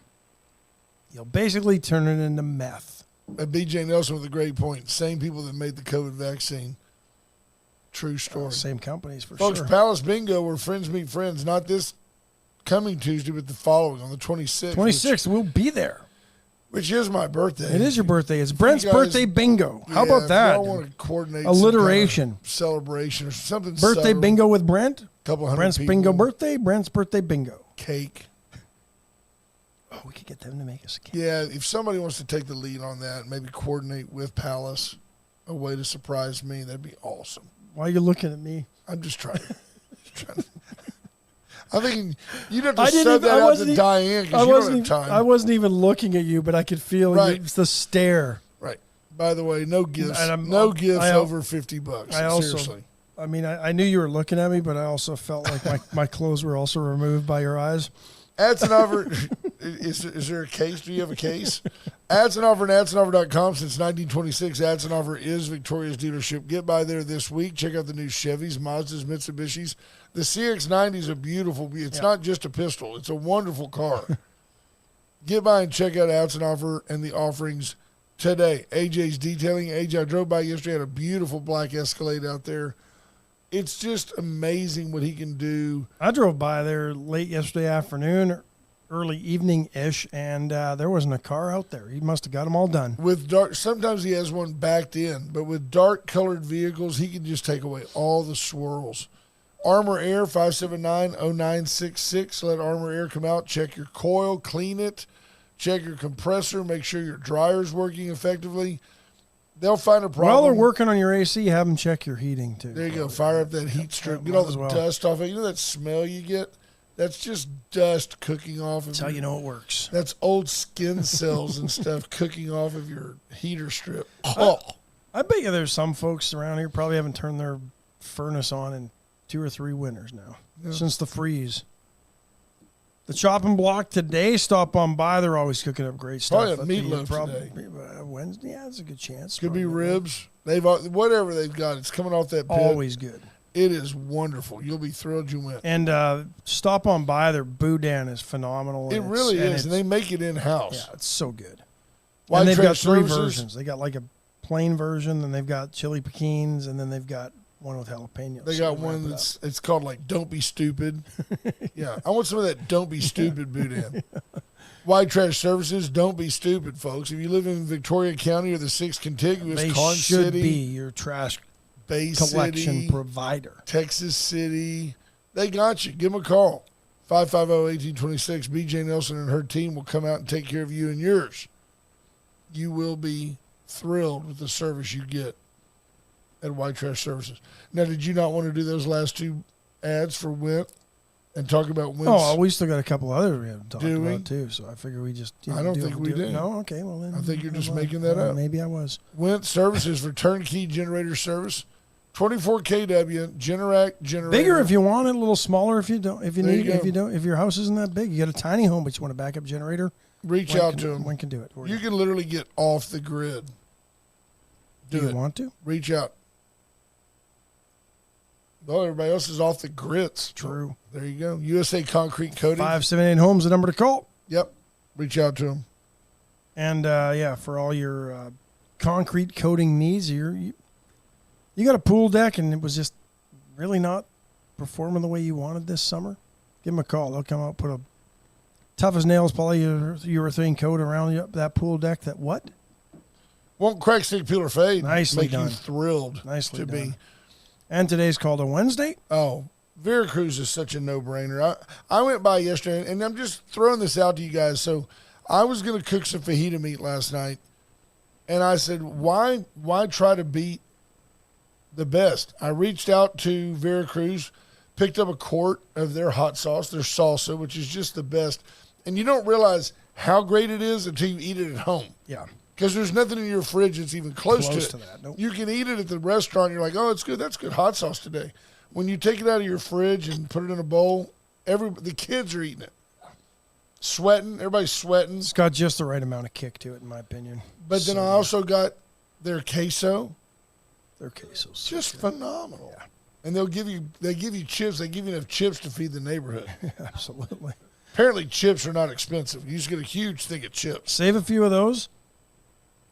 You'll basically turn it into meth. BJ Nelson with a great point. Same people that made the COVID vaccine. True story. Same companies for Folks, sure. Palace Bingo, where friends meet friends, not this coming Tuesday, but the following on the 26th. 26th, we'll be there. Which is my birthday. It is your birthday. It's Brent's guys- birthday bingo. How Yeah, about that? If y'all want to coordinate Alliteration. some kind of celebration or something. Birthday subtle, bingo with Brent. Couple hundred Brent's people. bingo birthday. Brent's birthday bingo. Cake. Oh, we could get them to make us a cake. Yeah, if somebody wants to take the lead on that, maybe coordinate with Palace a way to surprise me, that'd be awesome. Why are you looking at me? I'm just trying. I'm thinking you'd have to I didn't sub even- that I out wasn't to e- Diane I because you wasn't. don't have time. I wasn't even looking at you, but I could feel Right. the stare. Right. By the way, no gifts. And No gifts I- over $50. I also- Seriously. I mean, I knew you were looking at me, but I also felt like my clothes were also removed by your eyes. Ads and offer. Is there a case? Do you have a case? Ads and offer and adsandoffer.com since 1926. Ads and offer is Victoria's dealership. Get by there this week. Check out the new Chevys, Mazdas, Mitsubishis. The CX-90 is a beautiful. It's not just a pistol. It's a wonderful car. Get by and check out Ads and offer and the offerings today. AJ's detailing. AJ, I drove by yesterday. Had a beautiful black Escalade out there. It's just amazing what he can do. I drove by there late yesterday afternoon, early evening-ish, and there wasn't a car out there. He must have got them all done. With dark, sometimes he has one backed in, but with dark colored vehicles, he can just take away all the swirls. Armor Air 579-0966. Let Armor Air come out, check your coil, clean it, check your compressor, make sure your dryer's working effectively. They'll find a problem. While they're working on your AC, have them check your heating too. There you go. Fire up that heat strip. Get Might all as the well. dust off it. You know that smell you get? That's just dust cooking off of That's how you know it works. That's old skin cells and stuff cooking off of your heater strip. Oh. I bet you there's some folks around here probably haven't turned their furnace on in 2 or 3 winters now, since the freeze. The chopping block today, stop on by. They're always cooking up great stuff. Probably a meatloaf today. Wednesday, yeah, that's a good chance. Could be ribs. Whatever they've got, it's coming off that pit. Always good. It is wonderful. You'll be thrilled you went. And stop on by. Their boudin is phenomenal. It really is, and they make it in-house. Yeah, it's so good. White and they've got Trash 3 Services. versions. They got like a plain version, then they've got chili pekins, and then they've got one with jalapenos. They got one that's it's called like "Don't Be Stupid." Yeah, I want some of that "Don't Be Stupid" boudin. White Trash Services, don't be stupid, folks. If you live in Victoria County or the 6 contiguous, they Con should City, be your trash Bay collection City, provider. Texas City, they got you. Give them a call. 550-1826. BJ Nelson and her team will come out and take care of you and yours. You will be thrilled with the service you get at White Trash Services. Now, did you not want to do those last 2 ads for Wint and talk about Wint? Oh, we still got a couple others we haven't talked Do we? about too. So I figure we just. I don't think we do. No, okay, well then. I think you're just making that up. Maybe I was. Wint Services for turnkey generator service. 24 kW Generac generator. Bigger if you want it, a little smaller if you don't. If you There need, you if go. you don't, if your house isn't that big, you got a tiny home, but you want a backup generator. Reach One out can- to them. One can do it. For You you. can literally get off the grid. Do Do you it. want to? Reach out. Well, everybody else is off the grits. True. There you go. USA Concrete Coating. 578 Homes, the number to call. Yep. Reach out to them. And yeah, for all your concrete coating needs, you got a pool deck and it was just really not performing the way you wanted this summer. Give them a call. They'll come out, put a tough as nails polyurethane coat around that pool deck. That what? Won't crack, stick, peel, or fade. Nicely Make done. you thrilled Nicely to done. be. And today's called a Wednesday. Oh, Veracruz is such a no-brainer. I went by yesterday, and I'm just throwing this out to you guys. So I was going to cook some fajita meat last night, and I said, why try to beat the best? I reached out to Veracruz, picked up a quart of their hot sauce, their salsa, which is just the best. And you don't realize how great it is until you eat it at home. Yeah. Because there's nothing in your fridge that's even close to it. that. Nope. You can eat it at the restaurant. You're like, oh, it's good. That's good hot sauce today. When you take it out of your fridge and put it in a bowl, the kids are eating it. Sweating. Everybody's sweating. It's got just the right amount of kick to it, in my opinion. But then I also got their queso. Their quesos. Just phenomenal. Yeah. And they give you chips. They give you enough chips to feed the neighborhood. Absolutely. Apparently chips are not expensive. You just get a huge thing of chips. Save a few of those.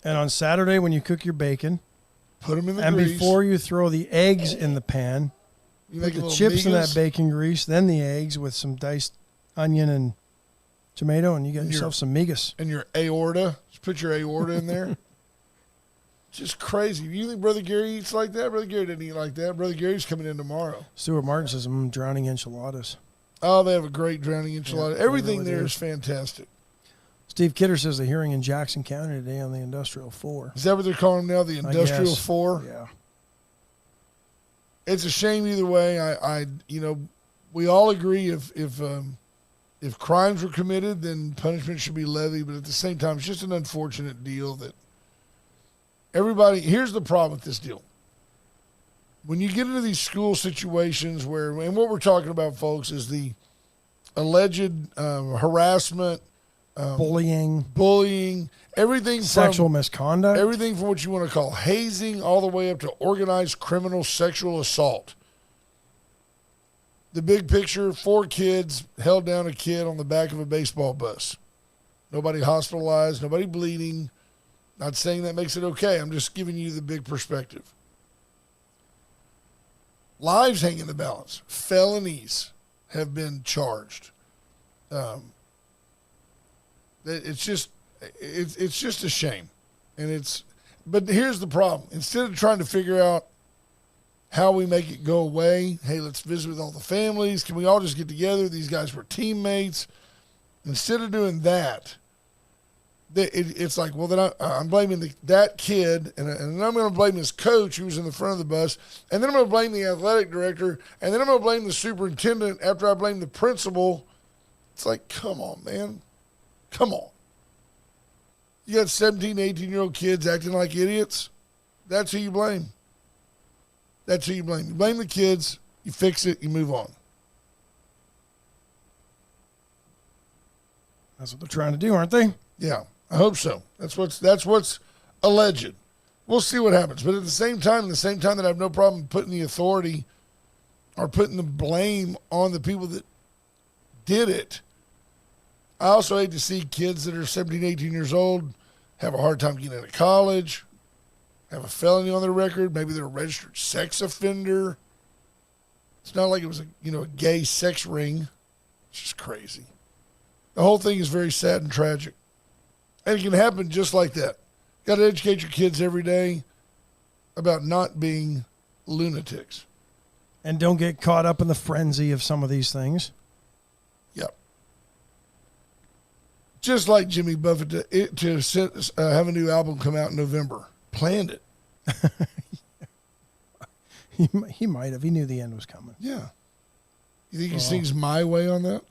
And on Saturday, when you cook your bacon, Put them in the and grease. before you throw the eggs in the pan, you put make the little chips in that migas. bacon grease, then the eggs with some diced onion and tomato, and you got And yourself some migas. And your aorta. Just put your aorta in there. Just crazy. You think Brother Gary eats like that? Brother Gary didn't eat like that. Brother Gary's coming in tomorrow. Stuart Martin says, I'm drowning enchiladas. Oh, they have a great drowning enchilada. Yeah, Everything they there really is fantastic. Steve Kidder says the hearing in Jackson County today on the Industrial 4. Is that what they're calling them now? The I Industrial guess. 4? Yeah. It's a shame either way. We all agree if crimes were committed, then punishment should be levied. But at the same time, it's just an unfortunate deal that everybody. Here's the problem with this deal. When you get into these school situations and what we're talking about, folks, is the alleged harassment, bullying, everything Sexual from misconduct. everything from what you want to call hazing all the way up to organized criminal sexual assault. The big picture, 4 kids held down a kid on the back of a baseball bus. Nobody hospitalized, nobody bleeding. Not saying that makes it okay. I'm just giving you the big perspective. Lives hang in the balance. Felonies have been charged. It's just a shame. But here's the problem. Instead of trying to figure out how we make it go away, hey, let's visit with all the families. Can we all just get together? These guys were teammates. Instead of doing that, It's like, well, then I'm blaming that kid, and I'm going to blame this coach who was in the front of the bus, and then I'm going to blame the athletic director, and then I'm going to blame the superintendent after I blame the principal. It's like, come on, man. Come on. You got 17, 18-year-old kids acting like idiots. That's who you blame. That's who you blame. You blame the kids, you fix it, you move on. That's what they're trying to do, aren't they? Yeah, I hope so. That's what's alleged. We'll see what happens. But at the same time that I have no problem putting the authority or putting the blame on the people that did it, I also hate to see kids that are 17, 18 years old have a hard time getting into college, have a felony on their record. Maybe they're a registered sex offender. It's not like it was a gay sex ring. It's just crazy. The whole thing is very sad and tragic. And it can happen just like that. Got to educate your kids every day about not being lunatics. And don't get caught up in the frenzy of some of these things. Yep. Just like Jimmy Buffett to have a new album come out in November. Planned it. He might have. He knew the end was coming. Yeah. You think he sings My Way on that?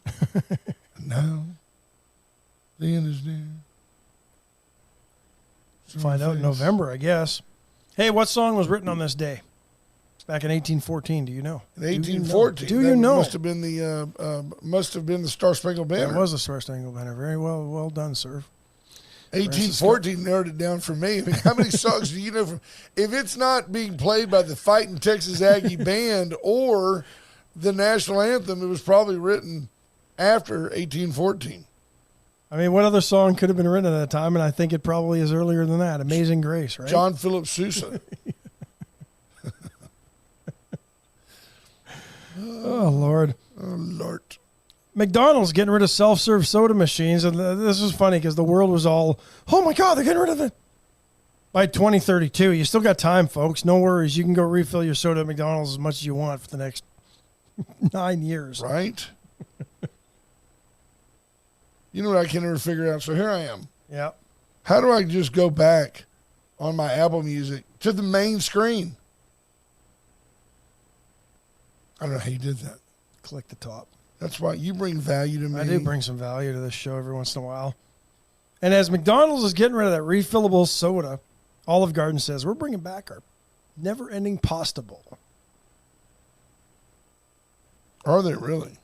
No. The end is near. Find out in November, I guess. Hey, what song was written on this day? Back in 1814, do you know? In 1814. Do you know? Must have been the Star Spangled Banner. That was the Star Spangled Banner. Very well done, sir. 1814 narrowed it down for me. I mean, how many songs do you know from? If it's not being played by the Fighting Texas Aggie Band or the national anthem, it was probably written after 1814. I mean, what other song could have been written at that time? And I think it probably is earlier than that. Amazing Grace, right? John Philip Sousa. Oh, Lord. Oh, Lord. McDonald's getting rid of self-serve soda machines. And this was funny because the world was all, oh, my God, they're getting rid of it. By 2032, you still got time, folks. No worries. You can go refill your soda at McDonald's as much as you want for the next 9 years. Right? You know what I can never figure out? So here I am. Yeah. How do I just go back on my Apple Music to the main screen? I don't know how you did that. Click the top. That's why you bring value to me. I do bring some value to this show every once in a while. And as McDonald's is getting rid of that refillable soda, Olive Garden says, we're bringing back our never-ending pasta bowl. Are they really?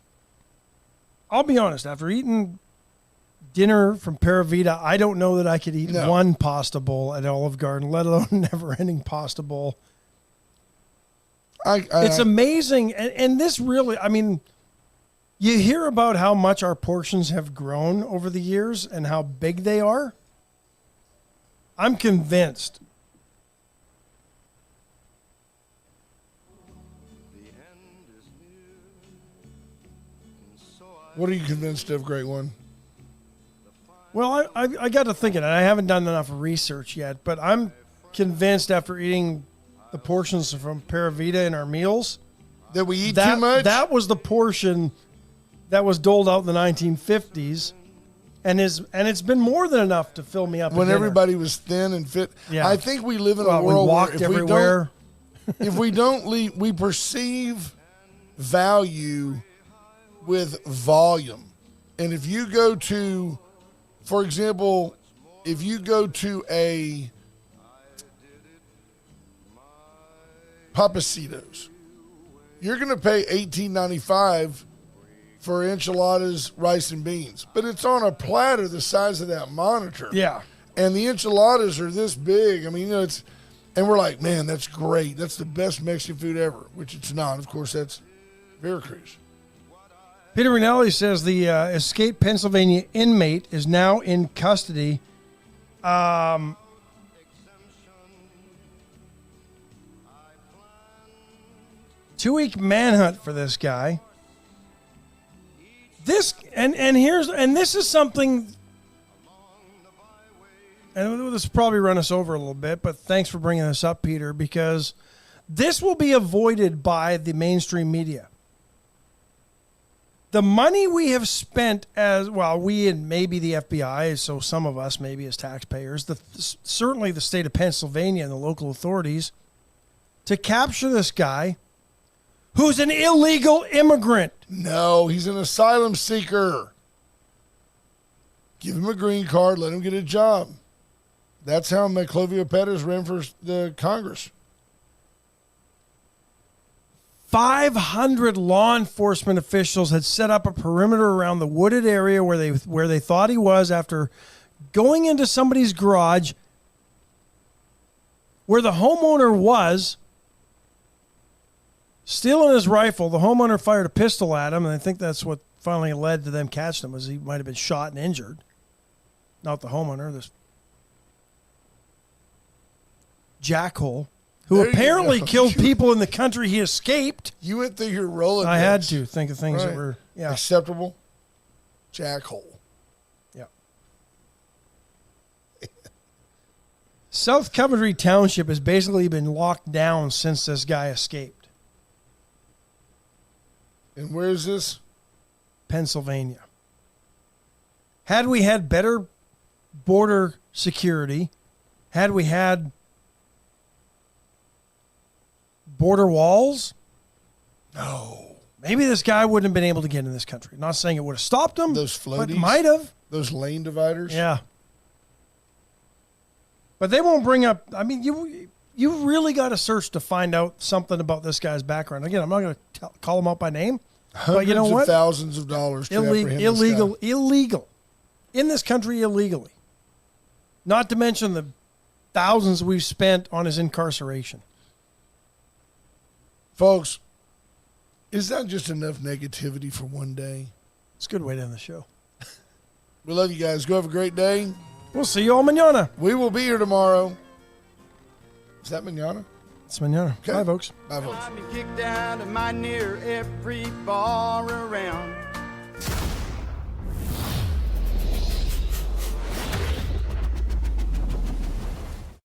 I'll be honest. After eating dinner from Paravita, I don't know that I could eat one pasta bowl at Olive Garden, let alone never-ending pasta bowl. It's amazing. And this really, I mean, you hear about how much our portions have grown over the years and how big they are. I'm convinced. What are you convinced of, Great One? Well, I got to thinking, and I haven't done enough research yet, but I'm convinced after eating the portions from Paravita in our meals that we eat too much. That was the portion that was doled out in the 1950s, and it's been more than enough to fill me up. When everybody was thin and fit. Yeah. I think we live in a world we walked where everywhere. if we don't we perceive value with volume. And if you go to, for example, if you go to a Papacitos, you're going to pay $18.95 for enchiladas, rice, and beans. But it's on a platter the size of that monitor. Yeah. And the enchiladas are this big. I mean, and we're like, man, that's great. That's the best Mexican food ever, which it's not. Of course, that's Veracruz. Peter Rinaldi says the escaped Pennsylvania inmate is now in custody. 2-week manhunt for this guy. This is something, and this will probably run us over a little bit, but thanks for bringing this up, Peter, because this will be avoided by the mainstream media. The money we have spent as well, we and maybe the FBI, so some of us maybe as taxpayers, certainly the state of Pennsylvania and the local authorities, to capture this guy who's an illegal immigrant. No, he's an asylum seeker. Give him a green card, let him get a job. That's how Meclovio Pettis ran for the Congress. 500 law enforcement officials had set up a perimeter around the wooded area where they thought he was after going into somebody's garage where the homeowner was, stealing his rifle. The homeowner fired a pistol at him, and I think that's what finally led to them catching him, was he might have been shot and injured. Not the homeowner, this jackhole, who apparently killed people in the country he escaped. You went through your Rolodex. I had to think of things that were acceptable. Jackhole. Yeah. South Coventry Township has basically been locked down since this guy escaped. And where is this? Pennsylvania. Had we had better border security, had we had border walls, no, maybe this guy wouldn't have been able to get in this country. Not saying it would have stopped him, those floaties, but might have. Those lane dividers. Yeah. But they won't bring up, I mean, you really got to search to find out something about this guy's background. Again, I'm not going to call him out by name. Hundreds but you know what? of thousands of dollars to apprehend illegal. In this country, illegally. Not to mention the thousands we've spent on his incarceration. Folks, is that just enough negativity for one day? It's a good way to end the show. We love you guys. Go have a great day. We'll see you all mañana. We will be here tomorrow. Is that mañana? It's mañana. Okay. Bye, folks. Bye, folks. I've been kicked out of my near every bar around.